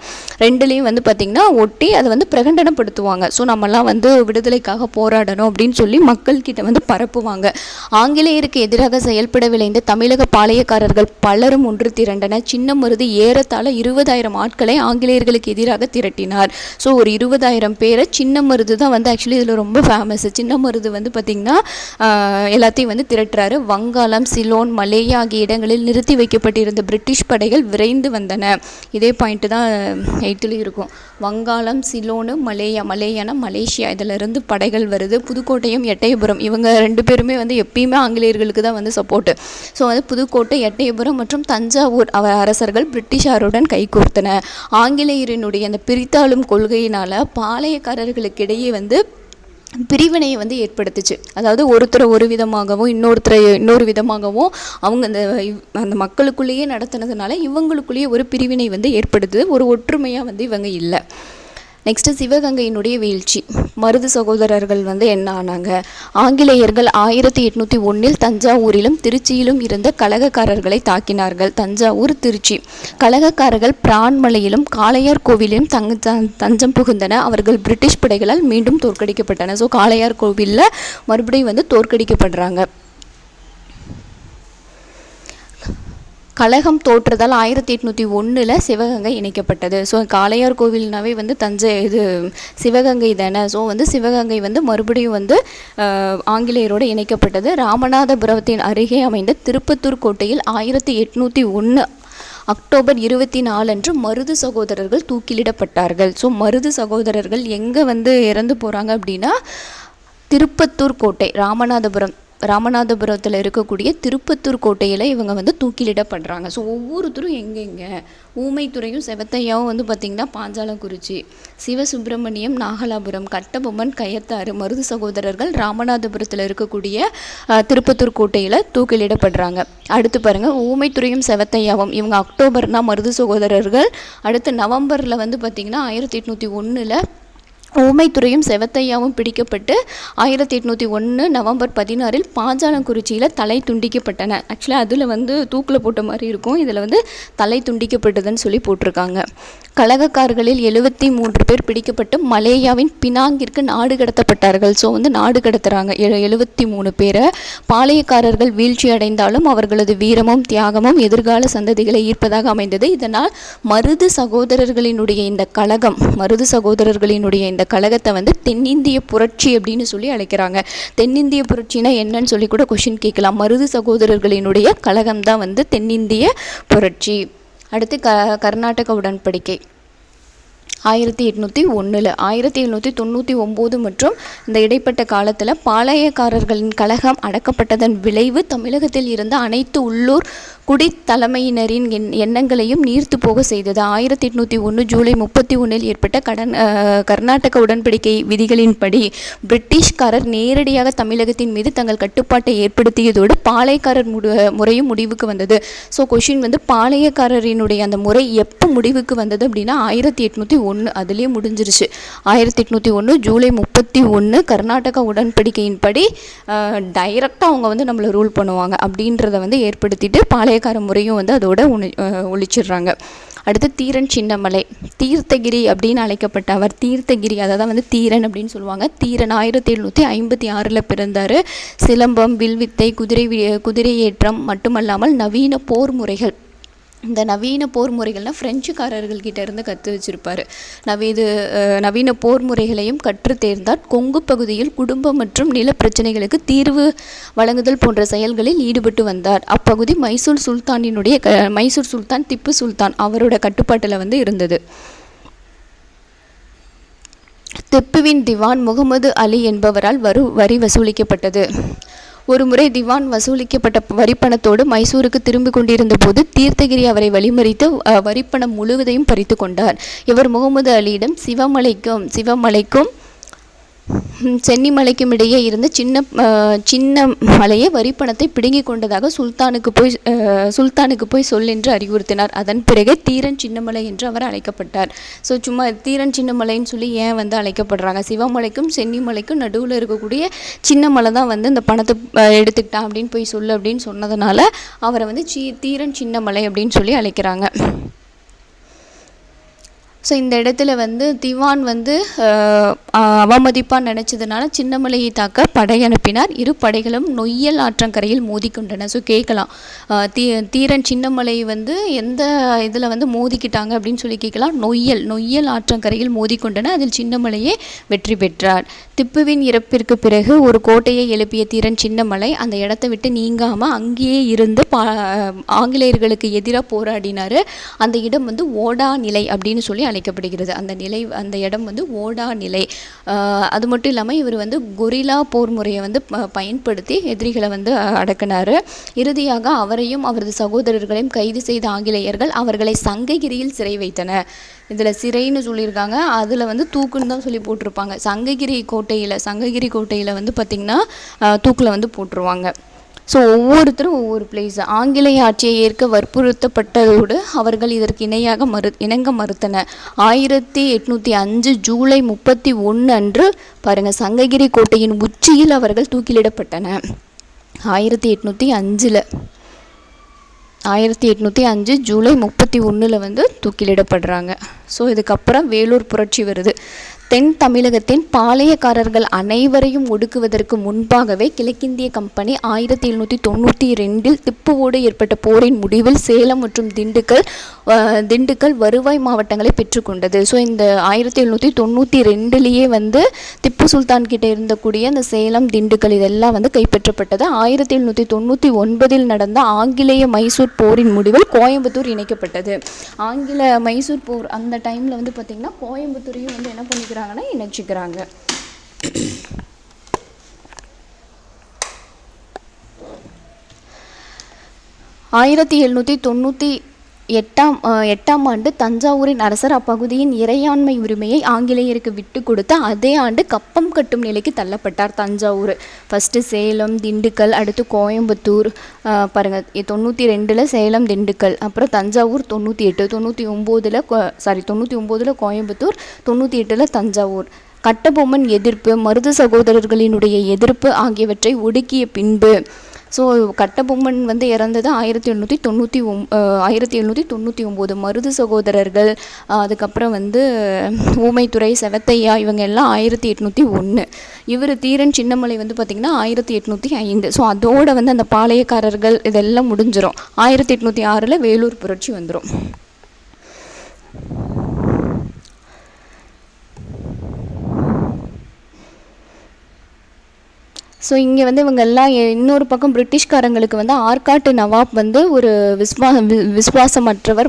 2லேயும் வந்து பார்த்திங்கன்னா ஒட்டி அதை வந்து பிரகடனப்படுத்துவாங்க. ஸோ நம்மலாம் வந்து விடுதலைக்காக போராடணும் அப்படின்னு சொல்லி மக்கள்கிட்ட வந்து பரப்புவாங்க. ஆங்கிலேயருக்கு எதிராக செயல்பட விளைந்த தமிழக பாளையக்காரர்கள் பலரும் ஒன்று திரண்டனர். சின்னமருது ஏறத்தாழ 20,000 ஆட்களை ஆங்கிலேயர்களுக்கு எதிராக திரட்டினார். ஸோ ஒரு 20,000 பேரை சின்னமருது தான் வந்து ஆக்சுவலி இதில் ரொம்ப ஃபேமஸ். சின்னமருது வந்து பார்த்திங்கன்னா எல்லாத்தையும் வந்து திரட்டுறாரு. வங்காளம், சிலோன், மலேயா ஆகிய இடங்களில் நிறுத்தி வைக்கப்பட்டிருந்த பிரிட்டிஷ் படைகள் விரைந்து வந்தன. இதே பாயிண்ட்டு தான் 8ல் இருக்கும். வங்காளம், சிலோனு, மலேயானா மலேசியா, இதிலிருந்து படைகள் வருது. புதுக்கோட்டையும் எட்டயபுரம், இவங்க 2 பேருமே வந்து எப்பயுமே ஆங்கிலேயர்களுக்கு தான் வந்து சப்போர்ட்டு. ஸோ வந்து புதுக்கோட்டை, எட்டயபுரம் மற்றும் தஞ்சாவூர் அரசர்கள் பிரிட்டிஷாருடன் கைகோர்த்தன. ஆங்கிலேயரினுடைய அந்த பிரித்தாளும் கொள்கையினால் பாளையக்காரர்களுக்கிடையே வந்து பிரிவினையை வந்து ஏற்படுத்துச்சு. அதாவது ஒருத்தரை ஒரு விதமாகவும் இன்னொருத்தரை இன்னொரு விதமாகவும் அவங்க அந்த மக்களுக்குள்ளேயே நடத்தினதுனால இவங்களுக்குள்ளேயே ஒரு பிரிவினை வந்து ஏற்படுது. ஒரு ஒற்றுமையாக வந்து இவங்க இல்லை. நெக்ஸ்ட்டு சிவகங்கையினுடைய வீழ்ச்சி. மருது சகோதரர்கள் வந்து என்ன ஆனாங்க? ஆங்கிலேயர்கள் 1801 தஞ்சாவூரிலும் திருச்சியிலும் இருந்த கலகக்காரர்களை தாக்கினார்கள். தஞ்சாவூர், திருச்சி. கலகக்காரர்கள் பிரான்மலையிலும் காளையார் கோவிலிலும் தஞ்சம் புகுந்தன. அவர்கள் பிரிட்டிஷ் படைகளால் மீண்டும் தோற்கடிக்கப்பட்டன. ஸோ காளையார் கோவிலில் மறுபடியும் வந்து தோற்கடிக்கப்படுறாங்க. கழகம் தோற்றதால் 1801 சிவகங்கை இணைக்கப்பட்டது. ஸோ காளையார் கோவில்னாவே வந்து சிவகங்கை தானே. ஸோ வந்து சிவகங்கை வந்து மறுபடியும் வந்து ஆங்கிலேயரோடு இணைக்கப்பட்டது. ராமநாதபுரத்தின் அருகே அமைந்த திருப்பத்தூர் கோட்டையில் 1801 அக்டோபர் 24 அன்று மருது சகோதரர்கள் தூக்கிலிடப்பட்டார்கள். ஸோ மருது சகோதரர்கள் எங்கே வந்து இறந்து போகிறாங்க அப்படின்னா திருப்பத்தூர் கோட்டை, ராமநாதபுரத்தில் இருக்கக்கூடிய திருப்பத்தூர் கோட்டையில் இவங்க வந்து தூக்கிலிடப்படுறாங்க. ஸோ ஒவ்வொருத்தரும் எங்கெங்கே, ஊமைத்துறையும் செவத்தையாவும் வந்து பார்த்திங்கன்னா பாஞ்சாலங்குறிச்சி, சிவசுப்பிரமணியம் நாகலாபுரம், கட்டபொம்மன் கயத்தாறு, மருது சகோதரர்கள் ராமநாதபுரத்தில் இருக்கக்கூடிய திருப்பத்தூர் கோட்டையில் தூக்கிலிடப்படுறாங்க. அடுத்து பாருங்கள், ஊமைத்துறையும் செவத்தையாவும் இவங்க அக்டோபர்னால் மருது சகோதரர்கள். அடுத்து நவம்பரில் வந்து பார்த்திங்கன்னா 1801 ஊமைத்துறையும் செவத்தையாவும் பிடிக்கப்பட்டு 1801 நவம்பர் 16 பாஞ்சாலங்குறிச்சியில் தலை துண்டிக்கப்பட்டன. ஆக்சுவலாக அதில் வந்து தூக்கில் போட்ட மாதிரி இருக்கும், இதில் வந்து தலை துண்டிக்கப்பட்டதுன்னு சொல்லி போட்டிருக்காங்க. கலகக்காரர்களில் 73 பேர் பிடிக்கப்பட்டு மலேயாவின் பினாங்கிற்கு நாடு கடத்தப்பட்டார்கள். ஸோ வந்து நாடு கடத்துகிறாங்க 73 பேரை. பாளையக்காரர்கள் வீழ்ச்சி அடைந்தாலும் அவர்களது வீரமும் தியாகமும் எதிர்கால சந்ததிகளை ஈர்ப்பதாக அமைந்தது. இதனால் மருது சகோதரர்களினுடைய இந்த கழகத்தை வந்து தென்னிந்திய புரட்சி அப்படின்னு சொல்லி அழைக்கிறாங்க. தென்னிந்திய புரட்சினா என்னன்னு சொல்லி கூட கொஷின் கேட்கலாம். மருது சகோதரர்களினுடைய கழகம் தான் வந்து தென்னிந்திய புரட்சி. அடுத்து கர்நாடக உடன்படிக்கை 1801 1799 மற்றும் இந்த இடைப்பட்ட காலத்தில் பாளையக்காரர்களின் கழகம் அடக்கப்பட்டதன் விளைவு தமிழகத்தில் இருந்த அனைத்து உள்ளூர் குடித்தலைமையினரின் எண்ணங்களையும் நீர்த்து போக செய்தது. 1801 ஜூலை 31 ஏற்பட்ட கர்நாடக உடன்படிக்கை விதிகளின்படி பிரிட்டிஷ்காரர் நேரடியாக தமிழகத்தின் மீது தங்கள் கட்டுப்பாட்டை ஏற்படுத்தியதோடு பாளையக்காரர் முறையும் முடிவுக்கு வந்தது. ஸோ கொஷின் வந்து பாளையக்காரரினுடைய அந்த முறை எப்போ முடிவுக்கு வந்தது அப்படின்னா 1801 அதுலேயே முடிஞ்சிருச்சு. 1801 ஜூலை 31 கர்நாடக உடன்படிக்கையின்படி டைரெக்டாக அவங்க வந்து நம்மளை ரூல் பண்ணுவாங்க அப்படின்றத வந்து ஏற்படுத்திட்டு பாளையக்கார முறையும் வந்து அதோட ஒழிச்சிடுறாங்க. அடுத்து தீரன் சின்னமலை, தீர்த்தகிரி அப்படின்னு அழைக்கப்பட்ட அவர் தீர்த்தகிரி, அதை தான் வந்து தீரன் அப்படின்னு சொல்லுவாங்க. தீரன் 1756 பிறந்தார். சிலம்பம், வில்வித்தை, குதிரை ஏற்றம் மட்டுமல்லாமல் நவீன போர் முறைகள், இந்த நவீன போர் முறைகள்னால் ஃப்ரெஞ்சுக்காரர்கள்கிட்ட இருந்து கற்று வச்சுருப்பார். நவீன போர் முறைகளையும் கற்று தேர்ந்தார். கொங்கு பகுதியில் குடும்ப மற்றும் நில பிரச்சனைகளுக்கு தீர்வு வழங்குதல் போன்ற செயல்களில் ஈடுபட்டு வந்தார். அப்பகுதி மைசூர் சுல்தான் திப்பு சுல்தான் அவரோட கட்டுப்பாட்டில் வந்து இருந்தது. திப்புவின் திவான் முகமது அலி என்பவரால் வரி வசூலிக்கப்பட்டது. ஒருமுறை திவான் வசூலிக்கப்பட்ட வரிப்பணத்தோடு மைசூருக்கு திரும்பிக் கொண்டிருந்த போது தீர்த்தகிரி அவரை வழிமறித்து வரிப்பணம் முழுவதையும் பறித்து கொண்டார். இவர் முகமது அலியிடம் சிவமலைக்கும் சென்னிமலைக்கும் இடையே இருந்த சின்ன மலையை வரிப்பணத்தை பிடுங்கி கொண்டதாக சுல்தானுக்கு போய் சொல் என்று அறிவுறுத்தினார். அதன் பிறகு தீரன் சின்னமலை என்று அவர் அழைக்கப்பட்டார். ஸோ சும்மா தீரன் சின்னமலைன்னு சொல்லி ஏன் வந்து அழைக்கப்படுறாங்க, சிவமலைக்கும் சென்னிமலைக்கும் நடுவில் இருக்கக்கூடிய சின்ன மலை தான் வந்து இந்த பணத்தை எடுத்துக்கிட்டான் அப்படின்னு போய் சொல்லு அப்படின்னு சொன்னதுனால அவரை வந்து தீரன் சின்னமலை அப்படின்னு சொல்லி அழைக்கிறாங்க. ஸோ இந்த இடத்துல வந்து திவான் வந்து அவமதிப்பாக நினச்சதுனால சின்னமலையை தாக்க படை அனுப்பினார். இரு படைகளும் நொய்யல் ஆற்றங்கரையில் மோதிக்கொண்டன. ஸோ கேட்கலாம், தீரன் சின்னமலை வந்து எந்த இதில் வந்து மோதிக்கிட்டாங்க அப்படின்னு சொல்லி கேட்கலாம். நொய்யல் ஆற்றங்கரையில் மோதிக்கொண்டன. அதில் சின்னமலையே வெற்றி பெற்றார். திப்புவின் இறப்பிற்கு பிறகு ஒரு கோட்டையை எழுப்பிய தீரன் சின்னமலை அந்த இடத்த விட்டு நீங்காமல் அங்கேயே இருந்து ஆங்கிலேயர்களுக்கு எதிராக போராடினார். அந்த இடம் வந்து ஓடா நிலை அப்படின்னு சொல்லி அழைக்கப்படுகிறது. அந்த இடம் வந்து ஓடா நிலை. அது மட்டும் இல்லாமல் இவர் வந்து கொரில்லா போர் முறையை வந்து பயன்படுத்தி எதிரிகளை வந்து அடக்கினார். இறுதியாக அவரையும் அவரது சகோதரர்களையும் கைது செய்த ஆங்கிலேயர்கள் அவர்களை சங்ககிரியில் சிறை வைத்தனர். இதில் சிறைன்னு சொல்லியிருக்காங்க, அதில் வந்து தூக்குன்னு தான் சொல்லி போட்டிருப்பாங்க. சங்ககிரி கோட்டையில் வந்து பார்த்திங்கன்னா தூக்கில் வந்து போட்டுருவாங்க. ஸோ ஒவ்வொருத்தரும் ஒவ்வொரு பிளேஸ். ஆங்கிலேய ஆட்சியை ஏற்க வற்புறுத்தப்பட்டதோடு அவர்கள் இதற்கு இணங்க மறுத்தனர். 1805 ஜூலை 31 அன்று பாருங்கள், சங்ககிரி கோட்டையின் உச்சியில் அவர்கள் தூக்கிலிடப்பட்டனர். 1805 ஜூலை 31 வந்து தூக்கிலிடப்படுறாங்க. ஸோ இதுக்கப்புறம் வேலூர் புரட்சி வருது. தென் தமிழகத்தின் பாளையக்காரர்கள் அனைவரையும் ஒடுக்குவதற்கு முன்பாகவே கிழக்கிந்திய கம்பெனி 1792 திப்புவோடு ஏற்பட்ட போரின் முடிவில் சேலம் மற்றும் திண்டுக்கல் வருவாய் மாவட்டங்களை பெற்றுக்கொண்டது. ஸோ இந்த 1792 வந்து திப்பு சுல்தான் கிட்ட இருந்தக்கூடிய அந்த சேலம், திண்டுக்கல் இதெல்லாம் வந்து கைப்பற்றப்பட்டது. 1799 நடந்த ஆங்கிலேய மைசூர் போரின் முடிவில் கோயம்புத்தூர் இணைக்கப்பட்டது. ஆங்கில மைசூர் போர் அந்த டைமில் வந்து பார்த்திங்கன்னா கோயம்புத்தூரையும் வந்து என்ன பண்ணிக்கிறாங்க, இணைச்சிக்கிறாங்க. 1798 ஆண்டு தஞ்சாவூரின் அரசர் அப்பகுதியின் இறையாண்மை உரிமையை ஆங்கிலேயருக்கு விட்டு கொடுத்து அதே ஆண்டு கப்பம் கட்டும் நிலைக்கு தள்ளப்பட்டார். தஞ்சாவூர் ஃபஸ்ட்டு சேலம், திண்டுக்கல், அடுத்து கோயம்புத்தூர். பாருங்கள், 92 சேலம், திண்டுக்கல், அப்புறம் தஞ்சாவூர் 98, 99 கோயம்புத்தூர், 98 தஞ்சாவூர். கட்டபொம்மன் எதிர்ப்பு, மருது சகோதரர்களினுடைய எதிர்ப்பு ஆகியவற்றை ஒடுக்கிய பின்பு, ஸோ கட்டபொம்மன் வந்து இறந்தது 1799. மருது சகோதரர்கள், அதுக்கப்புறம் வந்து ஊமைத்துறை, செவத்தையா இவங்க எல்லாம் 1801. இவர் தீரன் சின்னமலை வந்து பார்த்திங்கன்னா 1805. ஸோ அதோட வந்து அந்த பாளையக்காரர்கள் இதெல்லாம் முடிஞ்சிடும். 1806 வேலூர் புரட்சி வந்துடும். ஸோ இங்கே வந்து இவங்க எல்லாம் இன்னொரு பக்கம் பிரிட்டிஷ்காரங்களுக்கு வந்து ஆற்காட்டு நவாப் வந்து ஒரு விசுவாசமற்றவர்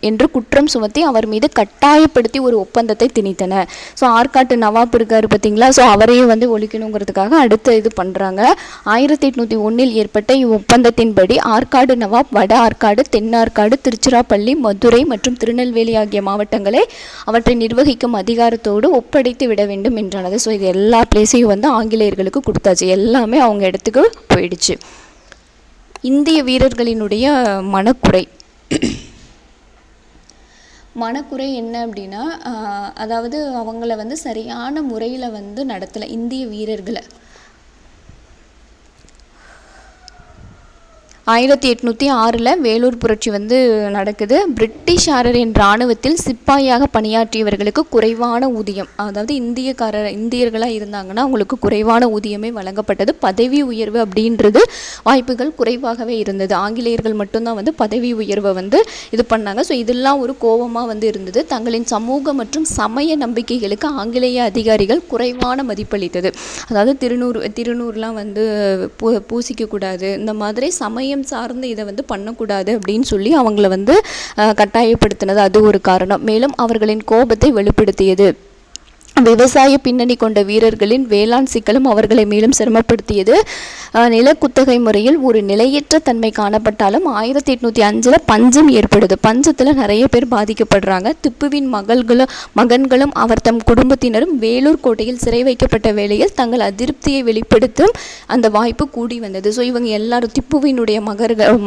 என்று குற்றம் சுமத்தி அவர் மீது கட்டாயப்படுத்தி ஒரு ஒப்பந்தத்தை திணித்தனர். ஸோ ஆற்காட்டு நவாப் இருக்கார் பார்த்தீங்களா, ஸோ அவரையும் வந்து ஒழிக்கணுங்கிறதுக்காக அடுத்த இது பண்ணுறாங்க. 1801 ஏற்பட்ட இவ்வொப்பந்தத்தின்படி ஆற்காடு நவாப் வட ஆற்காடு, தென்னார்காடு, திருச்சிராப்பள்ளி, மதுரை மற்றும் திருநெல்வேலி ஆகிய மாவட்டங்களை அவற்றை நிர்வகிக்கும் அதிகாரத்தோடு ஒப்படைத்து விட வேண்டும் என்றானது. ஸோ இது எல்லா பிளேஸையும் வந்து ஆங்கிலேயர்களுக்கு கொடுத்தாச்சு. எல்லாமே அவங்க இடத்துக்கு போயிடுச்சு. இந்திய வீரர்களினுடைய மனக்குறை என்ன அப்படின்னா, அதாவது அவங்கள வந்து சரியான முறையில் வந்து நடத்தலை இந்திய வீரர்களை. 1806 வேலூர் புரட்சி வந்து நடக்குது. பிரிட்டிஷாரின் இராணுவத்தில் சிப்பாயாக பணியாற்றியவர்களுக்கு குறைவான ஊதியம், அதாவது இந்தியர்களாக இருந்தாங்கன்னா அவங்களுக்கு குறைவான ஊதியமே வழங்கப்பட்டது. பதவி உயர்வு அப்படின்றது வாய்ப்புகள் குறைவாகவே இருந்தது. ஆங்கிலேயர்கள் மட்டும்தான் வந்து பதவி உயர்வை வந்து இது பண்ணாங்க. ஸோ இதெல்லாம் ஒரு கோபமாக வந்து இருந்தது. தங்களின் சமூக மற்றும் சமய நம்பிக்கைகளுக்கு ஆங்கிலேய அதிகாரிகள் குறைவான மதிப்பளித்தது. அதாவது திருநூறுலாம் வந்து பூசிக்கக்கூடாது, இந்த மாதிரி சமய சார்ந்து இதை வந்து பண்ணக்கூடாது அப்படின்னு சொல்லி அவங்கள வந்து கட்டாயப்படுத்தினது அது ஒரு காரணம். மேலும் அவர்களின் கோபத்தை வெளிப்படுத்தியது. விவசாய பின்னணி கொண்ட வீரர்களின் வேளாண் சிக்கலும் அவர்களை மேலும் சிரமப்படுத்தியது. நிலக்குத்தகை முறையில் ஒரு நிலையற்ற தன்மை காணப்பட்டாலும் 1805 பஞ்சம் ஏற்படுது. பஞ்சத்தில் நிறைய பேர் பாதிக்கப்படுறாங்க. திப்புவின் மகன்களும் அவர் தம் குடும்பத்தினரும் வேலூர் கோட்டையில் சிறை வைக்கப்பட்ட வேளையில் தங்கள் அதிருப்தியை வெளிப்படுத்தும் அந்த வாய்ப்பு கூடி வந்தது. ஸோ இவங்க எல்லாரும் திப்புவினுடைய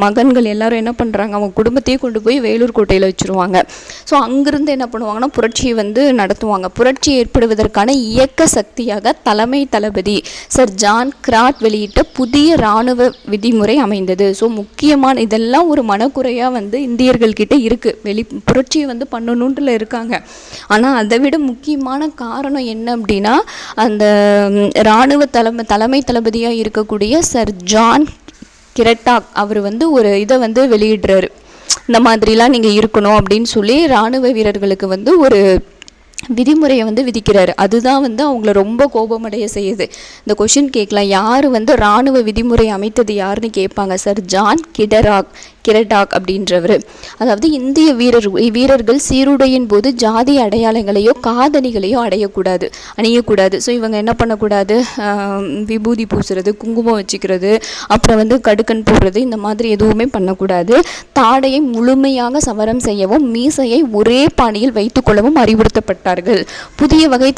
மகன்கள் எல்லாரும் என்ன பண்ணுறாங்க, அவங்க குடும்பத்தையே கொண்டு போய் வேலூர் கோட்டையில் வச்சுருவாங்க. ஸோ அங்கிருந்து என்ன பண்ணுவாங்கன்னா புரட்சியை நடத்துவாங்க. புரட்சி ஏற்படுவதற்கான இயக்க சக்தியாக தலைமை தளபதி சர் ஜான் கிராட் வெளியிட்ட புதிய இராணுவ விதிமுறை அமைந்தது. ஸோ முக்கியமான இதெல்லாம் ஒரு மனக்குறையாக இந்தியர்கள்கிட்ட இருக்குது. புரட்சியை பண்ணணுன்றில் இருக்காங்க. ஆனால் அதை விட முக்கியமான காரணம் என்ன அப்படின்னா, அந்த இராணுவ தலைமை தளபதியாக இருக்கக்கூடிய சர் ஜான் கிரட்டாக் அவர் ஒரு இதை வெளியிடுறாரு. இந்த மாதிரிலாம் நீங்கள் இருக்கணும் அப்படின்னு சொல்லி இராணுவ வீரர்களுக்கு ஒரு விதிமுறையை விதிக்கிறாரு. அதுதான் அவங்கள ரொம்ப கோபமடைய செய்யுது. இந்த கொஷின் கேட்கலாம், யார் இராணுவ விதிமுறை அமைத்தது யாருன்னு கேட்பாங்க. சர் ஜான் கிரட்டாக் அப்படின்றவர். அதாவது இந்திய வீரர்கள் சீருடையின் போது ஜாதி அடையாளங்களையோ காதணிகளையோ அணியக்கூடாது. ஸோ இவங்க என்ன பண்ணக்கூடாது, விபூதி பூசுறது, குங்குமம் வச்சுக்கிறது, அப்புறம் கடுக்கன் போடுறது, இந்த மாதிரி எதுவுமே பண்ணக்கூடாது. தாடையை முழுமையாக சவரம் செய்யவும் மீசையை ஒரே பாணியில் வைத்துக்கொள்ளவும் அறிவுறுத்தப்பட்டார்கள். புதிய வகை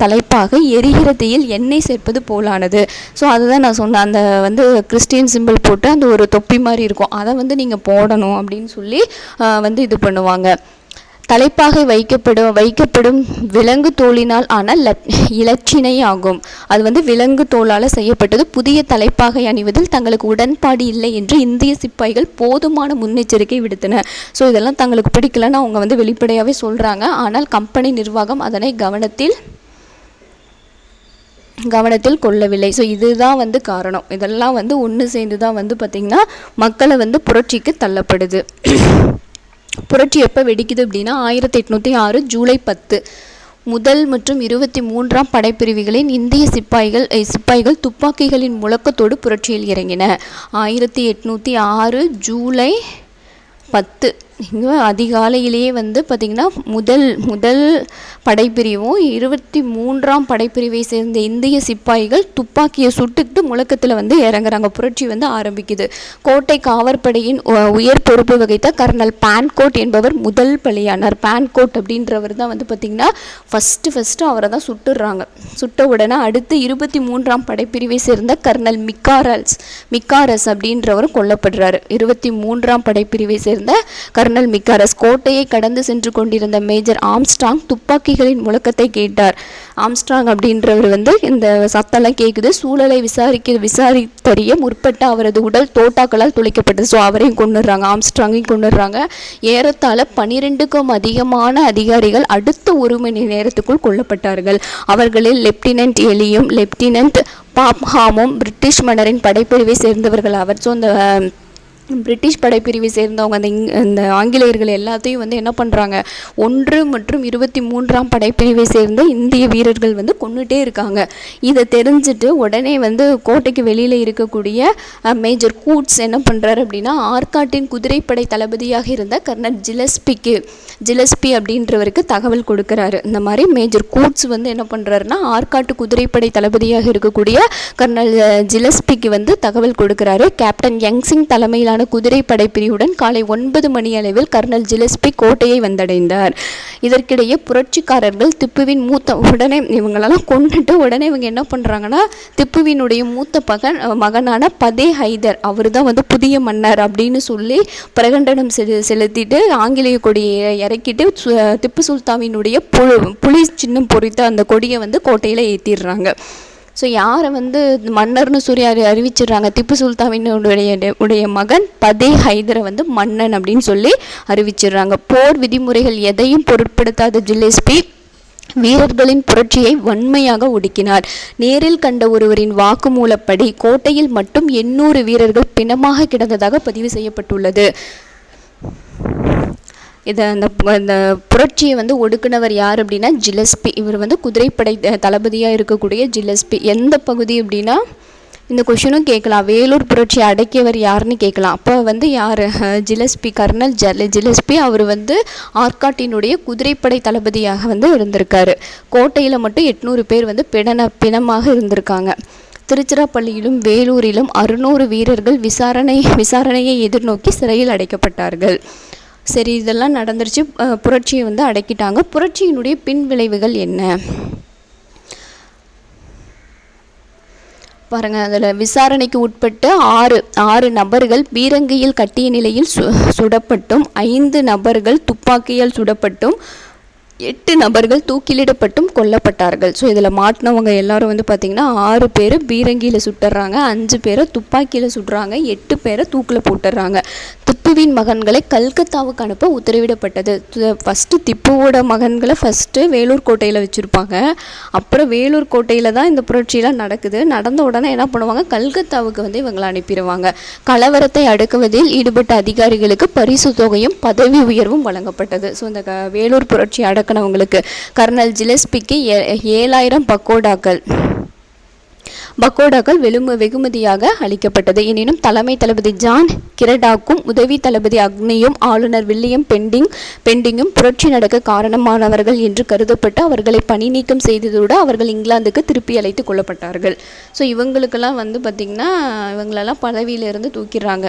தலைப்பாக எரிகிற தீயில் எண்ணெய் சேர்ப்பது போலானது. ஸோ அதுதான் நான் சொன்னேன், அந்த கிறிஸ்டியன் சிம்பிள் போட்டு அந்த ஒரு தொப்பி மாதிரி இருக்கும், அதை நீங்கள் போடணும் அப்படின்னு சொல்லி இது பண்ணுவாங்க. தலைப்பாகை வைக்கப்படும் விலங்கு தோலினால் ஆன இலச்சினை ஆகும். அது விலங்கு தோலால் செய்யப்பட்டது. புதிய தலைப்பாகை அணிவதில் தங்களுக்கு உடன்பாடு இல்லை என்று இந்திய சிப்பாய்கள் போதுமான முன்னெச்சரிக்கை விடுத்தன. ஸோ இதெல்லாம் தங்களுக்கு பிடிக்கலன்னு அவங்க வெளிப்படையாகவே சொல்கிறாங்க. ஆனால் கம்பெனி நிர்வாகம் அதனை கவனத்தில் கொள்ளவில்லை. ஸோ இதுதான் காரணம். இதெல்லாம் ஒன்று சேர்ந்து தான் பார்த்திங்கன்னா மக்களை புரட்சிக்கு தள்ளப்படுது. புரட்சி எப்போ வெடிக்குது அப்படின்னா 1806 ஜூலை 10 முதல் மற்றும் 23ஆம் படைப்பிரிவுகளின் இந்திய சிப்பாய்கள் துப்பாக்கிகளின் முழக்கத்தோடு புரட்சியில் இறங்கின. 1806 ஜூலை 10 இங்கே அதிகாலையிலேயே பார்த்திங்கன்னா முதல் படைப்பிரிவும் 23ஆம் படைப்பிரிவை சேர்ந்த இந்திய சிப்பாய்கள் துப்பாக்கியை சுட்டுக்கிட்டு முழக்கத்தில் இறங்குறாங்க. புரட்சி ஆரம்பிக்குது. கோட்டை காவற்படையின் உயர் பொறுப்பு வகித்த கர்னல் பான்கோட் என்பவர் முதல் பலியானார். பான்கோட் அப்படின்றவர் தான் பார்த்திங்கன்னா ஃபஸ்ட்டு அவரை தான் சுட்டுடுறாங்க. சுட்ட உடனே அடுத்து 23ஆம் படைப்பிரிவை சேர்ந்த கர்னல் மிக்காரஸ் அப்படின்றவரும் கொல்லப்படுறாரு. 23ஆம் படைப்பிரிவை சேர்ந்த கர்னல் மிக்காரஸ். கோட்டையை கடந்து சென்று கொண்டிருந்த மேஜர் ஆம்ஸ்ட்ராங் துப்பாக்கிகளின் முழக்கத்தை கேட்டார். ஆம்ஸ்ட்ராங் அப்படின்றவர் இந்த சத்தம்லாம் கேட்குது. சூழலை விசாரித்தறிய முற்பட்ட அவரது உடல் தோட்டாக்களால் துளைக்கப்பட்டது. ஸோ அவரையும் கொண்டுடுறாங்க, ஆம்ஸ்ட்ராங்கையும் கொண்டுடுறாங்க. ஏறத்தாழ 12க்கும் அதிகமான அதிகாரிகள் அடுத்த 1 மணி நேரத்துக்குள் கொல்லப்பட்டார்கள். அவர்களில் லெப்டினன்ட் எலியும் லெப்டினன்ட் பாப்ஹாமும் பிரிட்டிஷ் மன்னரின் படைப்பிரிவை சேர்ந்தவர்கள் அவர். ஸோ அந்த பிரிட்டிஷ் படைப்பிரிவை சேர்ந்தவங்க அந்த ஆங்கிலேயர்கள் எல்லாத்தையும் என்ன பண்ணுறாங்க, 1 மற்றும் 23ஆம் படைப்பிரிவை சேர்ந்த இந்திய வீரர்கள் கொன்னுட்டே இருக்காங்க. இதை தெரிஞ்சுட்டு உடனே கோட்டைக்கு வெளியில் இருக்கக்கூடிய மேஜர் கூட்ஸ் என்ன பண்ணுறாரு அப்படின்னா, ஆற்காட்டின் குதிரைப்படை தளபதியாக இருந்த கர்னல் ஜிலஸ்பி அப்படின்றவருக்கு தகவல் கொடுக்குறாரு. இந்த மாதிரி மேஜர் கூட்ஸ் என்ன பண்ணுறாருன்னா, ஆற்காட்டு குதிரைப்படை தளபதியாக இருக்கக்கூடிய கர்னல் ஜிலஸ்பிக்கு தகவல் கொடுக்குறாரு. கேப்டன் யங்சிங் தலைமையிலான குதிரைப்படை பிரிவுடன் காலை 9 மணி அளவில் கர்னல் ஜிலஸ்பி கோட்டையை வந்தடைந்தார். இதற்கிடையே புரட்சிக்காரர்கள் திப்புவின் உடனே இவங்களெல்லாம் கொண்டுட்டு உடனே இவங்க என்ன பண்ணுறாங்கன்னா, திப்புவினுடைய மூத்த மகனான பதே ஹைதர் அவர் தான் புதிய மன்னர் அப்படின்னு சொல்லி பிரகடனம் செலுத்திட்டு ஆங்கிலேய கொடியை இறக்கிட்டு திப்பு சுல்தானினுடைய புலி சின்னம் பொறித்த அந்த கொடியை கோட்டையில் ஏற்றிடுறாங்க. ஸோ யாரை மன்னர்னு சொல்லி அறிவிச்சிடுறாங்க, திப்பு சுல்தானினுடைய மகன் பதே ஹைதரை மன்னன் அப்படின்னு சொல்லி அறிவிச்சிடுறாங்க. போர் விதிமுறைகள் எதையும் பொருட்படுத்தாத ஜிலஸ்பி வீரர்களின் புரட்சியை வன்மையாக ஒடுக்கினார். நேரில் கண்ட ஒருவரின் வாக்குமூலப்படி கோட்டையில் மட்டும் 800 வீரர்கள் பிணமாக கிடந்ததாக பதிவு செய்யப்பட்டுள்ளது. அந்த புரட்சியை ஒடுக்குனவர் யார் அப்படின்னா ஜிலஸ்பி. இவர் குதிரைப்படை தளபதியாக இருக்கக்கூடிய ஜிலஸ்பி. எந்த பகுதி அப்படின்னா இந்த கொஷினும் கேட்கலாம், வேலூர் புரட்சி அடக்கியவர் யாருன்னு கேட்கலாம். அப்போ வந்து யார்? ஜிலஸ்பி, கர்னல் ஜிலஸ்பி. அவர் வந்து ஆற்காட்டினுடைய குதிரைப்படை தளபதியாக வந்து இருந்திருக்காரு. கோட்டையில் மட்டும் 800 பேர் வந்து பிணமாக இருந்திருக்காங்க. திருச்சிராப்பள்ளியிலும் வேலூரிலும் 600 வீரர்கள் விசாரணையை எதிர்நோக்கி சிறையில் அடைக்கப்பட்டார்கள். சரி, இதெல்லாம் நடந்துருச்சு. புரட்சியை வந்து அடக்கிட்டாங்க. புரட்சியினுடைய பின் விளைவுகள் என்ன பாருங்கள். அதில் விசாரணைக்கு உட்பட்டு ஆறு நபர்கள் பீரங்கியில் கட்டிய நிலையில் சுடப்பட்டும், 5 நபர்கள் துப்பாக்கியால் சுடப்பட்டும், 8 நபர்கள் தூக்கிலிடப்பட்டும் கொல்லப்பட்டார்கள். ஸோ இதில் மாட்டினவங்க எல்லாரும் வந்து பார்த்திங்கன்னா 6 பேர் பீரங்கியில் சுட்டுறாங்க, 5 பேரை துப்பாக்கியில் சுடுறாங்க, 8 பேரை தூக்கில் போட்டுடுறாங்க. திப்புவின் மகன்களை கல்கத்தாவுக்கு அனுப்ப உத்தரவிடப்பட்டது. ஃபஸ்ட்டு திப்புவோட மகன்களை ஃபஸ்ட்டு வேலூர் கோட்டையில் வச்சுருப்பாங்க. அப்புறம் வேலூர் கோட்டையில் தான் இந்த புரட்சியெலாம் நடக்குது. நடந்த உடனே என்ன பண்ணுவாங்க? கல்கத்தாவுக்கு வந்து இவங்களை அனுப்பிடுவாங்க. கலவரத்தை அடக்குவதில் ஈடுபட்ட அதிகாரிகளுக்கு பரிசு தொகையும் பதவி உயர்வும் வழங்கப்பட்டது. ஸோ இந்த வேலூர் புரட்சி அடக்கினவங்களுக்கு கர்னல் ஜிலஸ்பிக்கு 7000 பக்கோடாக்கள் வெகுமதியாக அளிக்கப்பட்டது. எனினும் தலைமை தளபதி ஜான் கிரடாக்கும் உதவி தளபதி அக்னியும் ஆளுநர் வில்லியம் பெண்டிங்கும் புரட்சி நடக்க காரணமானவர்கள் என்று கருதப்பட்டு அவர்களை பணி நீக்கம் செய்ததோடு அவர்கள் இங்கிலாந்துக்கு திருப்பி அழைத்து கொள்ளப்பட்டார்கள். ஸோ இவங்களுக்கெல்லாம் வந்து பார்த்திங்கன்னா இவங்களெல்லாம் பதவியிலிருந்து தூக்கிடுறாங்க.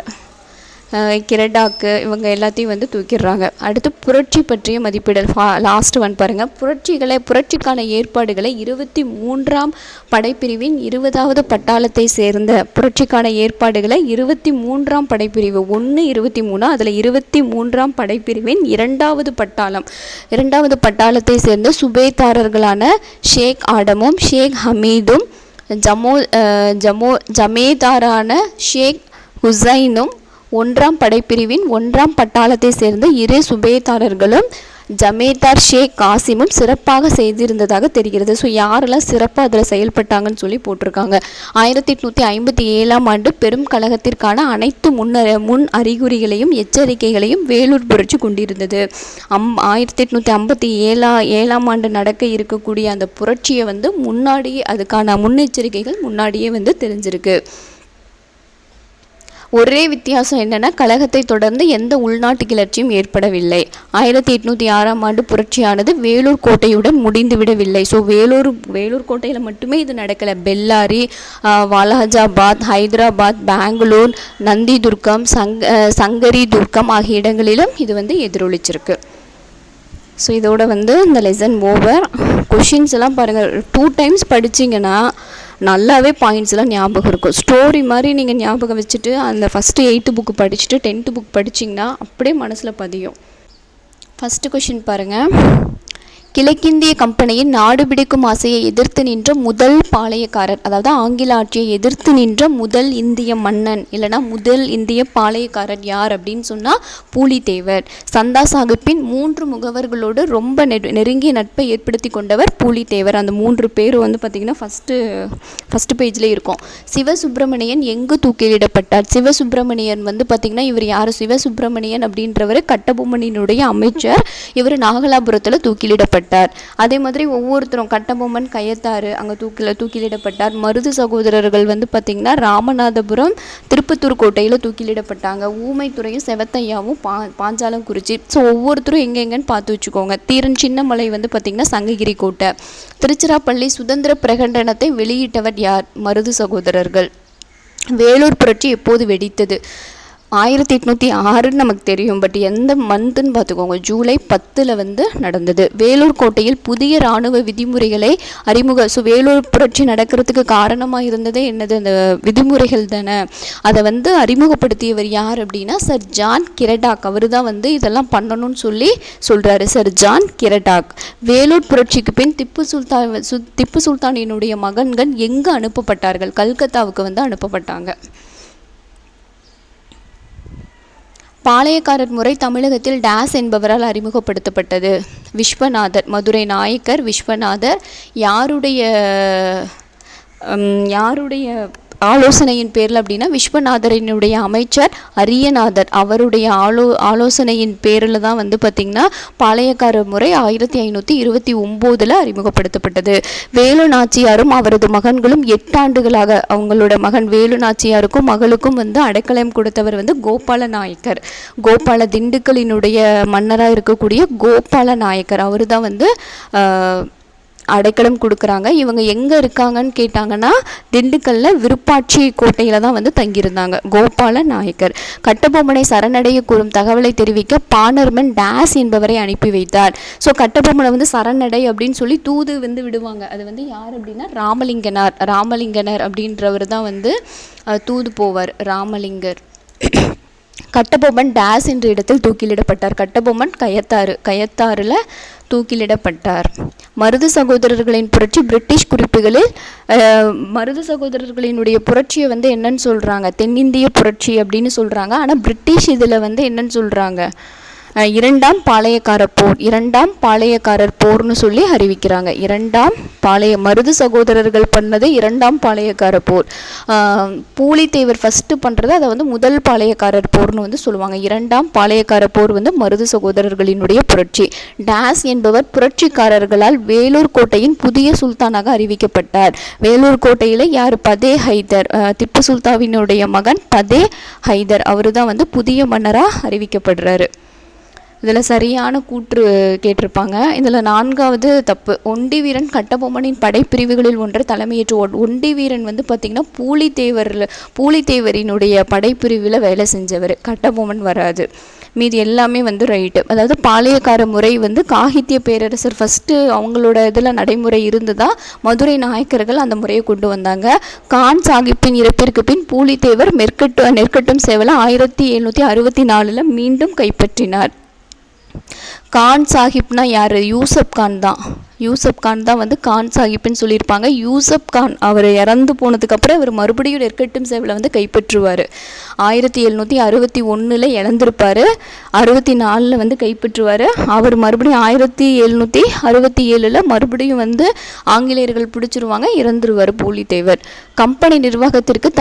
கிரடாக்கு இவங்க எல்லாத்தையும் வந்து தூக்கிடுறாங்க. அடுத்து புரட்சி பற்றிய மதிப்பீடல். லாஸ்ட் ஒன் பாருங்கள். புரட்சிக்கான ஏற்பாடுகளை 23ஆம் படைப்பிரிவின் 20வது பட்டாளத்தை சேர்ந்த புரட்சிக்கான ஏற்பாடுகளை 23ஆம் படைப்பிரிவு 1-23 அதில் 23ஆம் படைப்பிரிவின் 2வது பட்டாளத்தை சேர்ந்த சுபேதாரர்களான ஷேக் ஆடமும் ஷேக் ஹமீதும் ஜமேதாரான ஷேக் ஹுசைனும் 1ஆம் படைப்பிரிவின் 1ஆம் பட்டாளத்தை சேர்ந்த 2 சுபேதாரர்களும் ஜமேதார் ஷேக் காசிமும் சிறப்பாக செய்திருந்ததாக தெரிகிறது. ஸோ யாரெல்லாம் சிறப்பாக அதில் செயல்பட்டாங்கன்னு சொல்லி போட்டிருக்காங்க. 1857ஆம் ஆண்டு பெரும் கழகத்திற்கான அனைத்து முன் அறிகுறிகளையும் எச்சரிக்கைகளையும் வேலூர் புரட்சி கொண்டிருந்தது. 1857ஆம் ஆண்டு நடக்க இருக்கக்கூடிய அந்த புரட்சியை வந்து முன்னாடியே அதுக்கான முன்னெச்சரிக்கைகள் முன்னாடியே வந்து தெரிஞ்சிருக்கு. ஒரே வித்தியாசம் என்னென்னா, கழகத்தை தொடர்ந்து எந்த உள்நாட்டு கிளர்ச்சியும் ஏற்படவில்லை. 1806ஆம் ஆண்டு புரட்சியானது வேலூர் கோட்டையுடன் முடிந்துவிடவில்லை. ஸோ வேலூர் கோட்டையில் மட்டுமே இது நடக்கலை. பெல்லாரி, வாலாஜாபாத், ஹைதராபாத், பெங்களூர், நந்தி துர்க்கம், சங்கரி துர்க்கம் ஆகிய இடங்களிலும் இது வந்து எதிரொலிச்சிருக்கு. ஸோ இதோட வந்து இந்த லெசன் ஓவர். கொஷின்ஸ் எல்லாம் பாருங்கள், 2 times படிச்சிங்கன்னா நல்லாவே பாயிண்ட்ஸ்லாம் ஞாபகம் இருக்கும். ஸ்டோரி மாதிரி நீங்கள் ஞாபகம் வச்சுட்டு அந்த ஃபஸ்ட்டு 8th புக்கு படிச்சுட்டு 10th புக் படிச்சிங்கன்னா அப்படியே மனசில் பதியும். ஃபஸ்ட்டு கொஷின் பாருங்கள். கிழக்கிந்திய கம்பெனியின் நாடு பிடிக்கும் ஆசையை எதிர்த்து நின்ற முதல் பாளையக்காரர், அதாவது ஆங்கில ஆட்சியை எதிர்த்து நின்ற முதல் இந்திய மன்னன் இல்லைனா முதல் இந்திய பாளையக்காரர் யார் அப்படின்னு சொன்னால் பூலித்தேவர். சந்தா சாஹிப்பின் 3 முகவர்களோடு ரொம்ப நெருங்கிய நட்பை ஏற்படுத்தி கொண்டவர் பூலித்தேவர். அந்த 3 பேர் வந்து பார்த்திங்கன்னா ஃபஸ்ட்டு பேஜில் இருக்கும். சிவசுப்பிரமணியன் எங்கு தூக்கிலிடப்பட்டார்? சிவசுப்பிரமணியன் வந்து பார்த்திங்கன்னா இவர் யார்? சிவசுப்பிரமணியன் அப்படின்றவர் கட்டபொம்மனினுடைய அமைச்சர். இவர் நாகலாபுரத்தில் தூக்கிலிடப்பட்டார். அதே மாதிரி ஒவ்வொருத்தரும் கட்டபொம்மன் கயத்தாறு அங்கே தூக்கிலிடப்பட்டார். மருது சகோதரர்கள் வந்து பார்த்திங்கன்னா ராமநாதபுரம், திருப்பத்தூர் கோட்டையில் தூக்கிலிடப்பட்டாங்க. ஊமைத்துறையும் செவத்தையாவும் பாஞ்சாலங்குறிச்சி. ஸோ ஒவ்வொருத்தரும் எங்கெங்கன்னு பார்த்து வச்சுக்கோங்க. தீரன் சின்னமலை வந்து பார்த்திங்கன்னா சங்ககிரி கோட்டை. திருச்சிராப்பள்ளி சுதந்திர பிரகடனத்தை வெளியிட்டவர் யார்? மருது சகோதரர்கள். வேலூர் புரட்சி எப்போது வெடித்தது? 1806 நமக்கு தெரியும். பட் எந்த மந்த்துன்னு பார்த்துக்கோங்க. ஜூலை 10 வந்து நடந்தது. வேலூர் கோட்டையில் புதிய இராணுவ விதிமுறைகளை ஸோ வேலூர் புரட்சி நடக்கிறதுக்கு காரணமாக இருந்ததே என்னது? அந்த விதிமுறைகள் தானே. அதை வந்து அறிமுகப்படுத்தியவர் யார் அப்படின்னா சர் ஜான் கிரடாக். அவர் தான் வந்து இதெல்லாம் பண்ணணும்னு சொல்கிறாரு. Sir John Cradock. வேலூர் புரட்சிக்கு பின் திப்பு சுல்தானினுடைய மகன்கள் எங்கு அனுப்பப்பட்டார்கள்? கல்கத்தாவுக்கு வந்து அனுப்பப்பட்டாங்க. பாளையக்காரர் முறை தமிழகத்தில் டேஸ் என்பவரால் அறிமுகப்படுத்தப்பட்டது. விஸ்வநாதர். மதுரை நாயக்கர் விஸ்வநாதர் யாருடைய ஆலோசனையின் பேரில் அப்படின்னா விஸ்வநாதரினுடைய அமைச்சர் அரியநாதர் அவருடைய ஆலோசனையின் பேரில் தான் வந்து பார்த்திங்கன்னா பாளையக்காரர் முறை 1529 அறிமுகப்படுத்தப்பட்டது. வேலு நாச்சியாரும் அவரது மகன்களும் 8 ஆண்டுகளாக அவங்களோட மகன் வேலு நாச்சியாருக்கும் மகளுக்கும் வந்து அடைக்கலம் கொடுத்தவர் வந்து கோபால நாயக்கர். திண்டுக்கலினுடைய மன்னராக இருக்கக்கூடிய கோபால நாயக்கர் அவர் தான் வந்து அடைக்கலம் கொடுக்குறாங்க. இவங்க எங்கே இருக்காங்கன்னு கேட்டாங்கன்னா திண்டுக்கல்லில் விருப்பாட்சி கோட்டையில் தான் வந்து தங்கியிருந்தாங்க கோபால நாயக்கர். கட்டபொம்மனை சரணடைய கூறும் தகவலை தெரிவிக்க பாணர்மன் டேஸ் என்பவரை அனுப்பி வைத்தார். ஸோ கட்டபொம்மனை வந்து சரணடை அப்படின்னு சொல்லி தூது வந்து விடுவாங்க. அது வந்து யார் அப்படின்னா ராமலிங்கனர் அப்படின்றவர் தான் வந்து தூது போவார். ராமலிங்கர். கட்டபொம்மன் டேஸ் என்ற இடத்தில் தூக்கிலிடப்பட்டார். கட்டபொம்மன் கயத்தாறில் தூக்கிலிடப்பட்டார். மருது சகோதரர்களின் புரட்சி பிரிட்டிஷ் குறிப்புகளில் மருது சகோதரர்களினுடைய புரட்சியை வந்து என்னன்னு சொல்கிறாங்க, தென்னிந்திய புரட்சி அப்படின்னு சொல்கிறாங்க. ஆனால் பிரிட்டிஷ் இதில் வந்து என்னன்னு சொல்கிறாங்க, இரண்டாம் பாளையக்காரர் போர்னு சொல்லி அறிவிக்கிறாங்க. மருது சகோதரர்கள் பண்ணது இரண்டாம் பாளையக்காரர் போர். பூலித்தேவர் ஃபஸ்ட்டு பண்ணுறது அதை வந்து முதல் பாளையக்காரர் போர்னு வந்து சொல்லுவாங்க. இரண்டாம் பாளையக்காரர் போர் வந்து மருது சகோதரர்களினுடைய புரட்சி. டேஸ் என்பவர் புரட்சிக்காரர்களால் வேலூர் கோட்டையின் புதிய சுல்தானாக அறிவிக்கப்பட்டார். வேலூர் கோட்டையில் யார்? பதே ஹைதர். திப்பு சுல்தானினுடைய மகன் பதே ஹைதர் அவர் தான் வந்து புதிய மன்னராக அறிவிக்கப்படுறாரு. இதில் சரியான கூற்று கேட்டிருப்பாங்க. இதில் 4வது தப்பு. ஒண்டி வீரன் கட்டபொம்மனின் படைப்பிரிவுகளில் ஒன்று தலைமையேற்று. ஒண்டி வீரன் வந்து பார்த்திங்கன்னா பூலித்தேவரினுடைய படைப்பிரிவில் வேலை செஞ்சவர். கட்டபொம்மன் வராது. மீதி எல்லாமே வந்து ரைட்டு. அதாவது பாளையக்கார முறை வந்து காகித்திய பேரரசர் ஃபஸ்ட்டு அவங்களோட இதில் நடைமுறை இருந்துதான் மதுரை நாயக்கர்கள் அந்த முறையை கொண்டு வந்தாங்க. கான் சாஹிப்பின் இறப்பிற்கு பின் பூலித்தேவர் நெற்கட்டும் சேவலை 1764 மீண்டும் கைப்பற்றினார். கான் சாஹிப்னா யார்? யூசப் கான் தான் வந்து கான் சாஹிப்னு சொல்லியிருப்பாங்க. யூசப் கான் அவர் இறந்து போனதுக்கப்புறம் இவர் மறுபடியும் நெற்கட்டும் சேவலை வந்து கைப்பற்றுவார். 1761 இழந்திருப்பார். 64 வந்து கைப்பற்றுவார். அவர் மறுபடியும் 1767 மறுபடியும் வந்து ஆங்கிலேயர்கள் பிடிச்சிருவாங்க, இறந்துருவார் பூலித்தேவர். கம்பெனி நிர்வாகத்திற்கு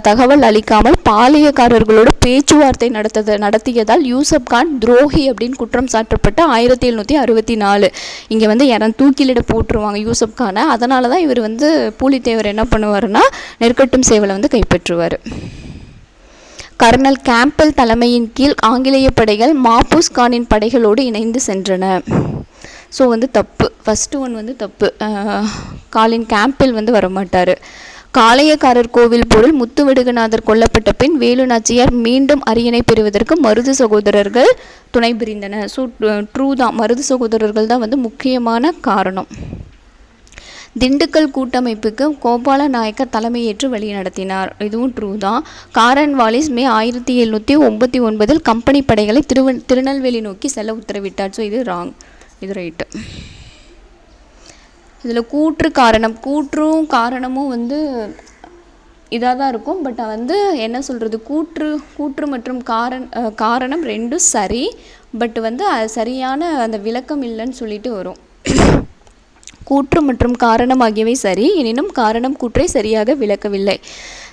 தகவல் அளிக்காமல் பாளையக்காரர்களோடு பேச்சுவார்த்தை நடத்தியதால் யூசப் கான் துரோகி அப்படின்னு குற்றம் சாட்டப்பட்ட 1764 இங்கே வந்து தூக்கிலிட போட்டுருவாங்க யூசப் கானை. அதனால தான் இவர் வந்து பூலித்தேவர் என்ன பண்ணுவார்னா நெற்கட்டும் சேவலை வந்து கைப்பற்றுவார். கர்னல் கேம்பல் தலைமையின் கீழ் ஆங்கிலேய படைகள் மாபூஸ் கானின் படைகளோடு இணைந்து சென்றன. ஸோ வந்து தப்பு. ஃபஸ்ட்டு ஒன் வந்து தப்பு. காலின் கேம்பில் வந்து வரமாட்டார். காளையக்காரர் கோவில் போரில் முத்துவடுகநாதர் கொல்லப்பட்ட பின் வேலு நாச்சியார் மீண்டும் அரியணை பெறுவதற்கு மருது சகோதரர்கள் துணை புரிந்தனர். ஸோ ட்ரூ தான். மருது சகோதரர்கள் தான் வந்து முக்கியமான காரணம். திண்டுக்கல் கூட்டமைப்புக்கு கோபால நாயக்கர் தலைமையேற்று வழி நடத்தினார். இதுவும் ட்ரூ தான். காரன் வாலிஸ் மே 1799 கம்பெனி படைகளை திருநெல்வேலி நோக்கி செல்ல உத்தரவிட்டார். ஸோ இது ராங். இது ரைட்டு. இதில் கூற்றும் காரணமும் வந்து இதாக தான் இருக்கும். பட் வந்து என்ன சொல்கிறது, கூற்று மற்றும் காரணம் ரெண்டும் சரி. பட் வந்து அது சரியான அந்த விளக்கம் இல்லைன்னு சொல்லிட்டு வரும். கூற்று மற்றும் காரணம் ஆகியவை சரி, எனினும் காரணம் கூற்றை சரியாக விளக்கவில்லை.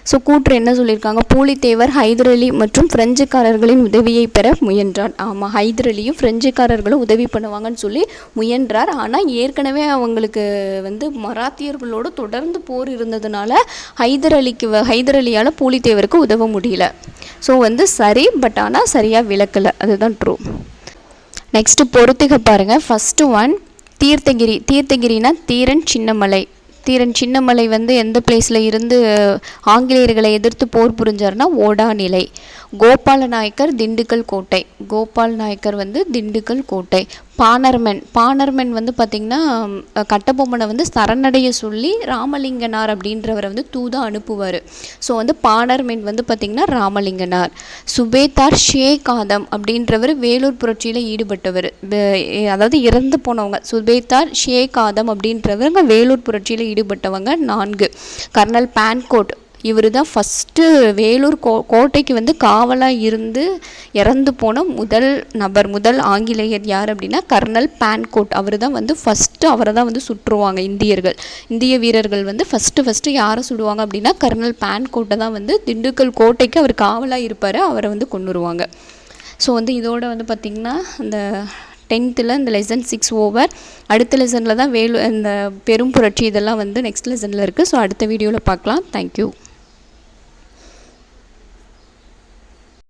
ஸோ கூற்று என்ன சொல்லியிருக்காங்க, பூலித்தேவர் ஹைதர் அலி மற்றும் பிரெஞ்சுக்காரர்களின் உதவியை பெற முயன்றார். ஆமாம், ஹைதர் அலியும் பிரெஞ்சுக்காரர்களும் உதவி பண்ணுவாங்கன்னு சொல்லி முயன்றார். ஆனால் ஏற்கனவே அவங்களுக்கு வந்து மராத்தியர்களோடு தொடர்ந்து போர் இருந்ததுனால ஹைதர் அலியால் பூலித்தேவருக்கு உதவ முடியல. ஸோ வந்து சரி, பட் ஆனால் சரியாக விளக்கலை. அதுதான் ட்ரூ. நெக்ஸ்ட்டு பொறுத்துக பாருங்கள். ஃபஸ்ட்டு ஒன் தீர்த்தகிரினா தீரன் சின்னமலை வந்து எந்த பிளேஸில் இருந்து ஆங்கிலேயர்களை எதிர்த்து போர் புரிஞ்சார்னா ஓடாநிலை. கோபால நாயக்கர் வந்து திண்டுக்கல் கோட்டை. பாணர்மன் வந்து பார்த்திங்கன்னா கட்டபொம்மனை வந்து சரணடைய சொல்லி ராமலிங்கனார் அப்படின்றவரை வந்து தூதா அனுப்புவார். ஸோ வந்து பாணர்மன் வந்து பார்த்திங்கன்னா ராமலிங்கனார். சுபேதார் ஷேக் ஆதம் அப்படின்றவர் வேலூர் புரட்சியில் ஈடுபட்டவர். அதாவது இறந்து போனவங்க. சுபேதார் ஷேக் ஆதம் அப்படின்றவங்க வேலூர் புரட்சியில் ஈடுபட்டவங்க 4. கர்னல் பான்கோட் இவர் தான் ஃபஸ்ட்டு வேலூர் கோட்டைக்கு வந்து காவலாக இருந்து இறந்து போன முதல் ஆங்கிலேயர் யார் அப்படின்னா கர்னல் பான்கோட். அவர் தான் வந்து ஃபஸ்ட்டு அவரை தான் வந்து சுற்றுவாங்க இந்திய வீரர்கள் வந்து ஃபஸ்ட்டு யாரை சுடுவாங்க அப்படின்னா கர்னல் பான்கோட்டை தான் வந்து திண்டுக்கல் கோட்டைக்கு அவர் காவலாக இருப்பார், அவரை வந்து கொன்னுருவாங்க. ஸோ வந்து இதோட வந்து பார்த்திங்கன்னா அந்த 10th இந்த லெசன் 6 ஓவர். அடுத்த லெசனில் தான் இந்த பெரும் புரட்சி இதெல்லாம் வந்து நெக்ஸ்ட் லெசனில் இருக்குது. ஸோ அடுத்த வீடியோவில் பார்க்கலாம். தேங்க்யூ.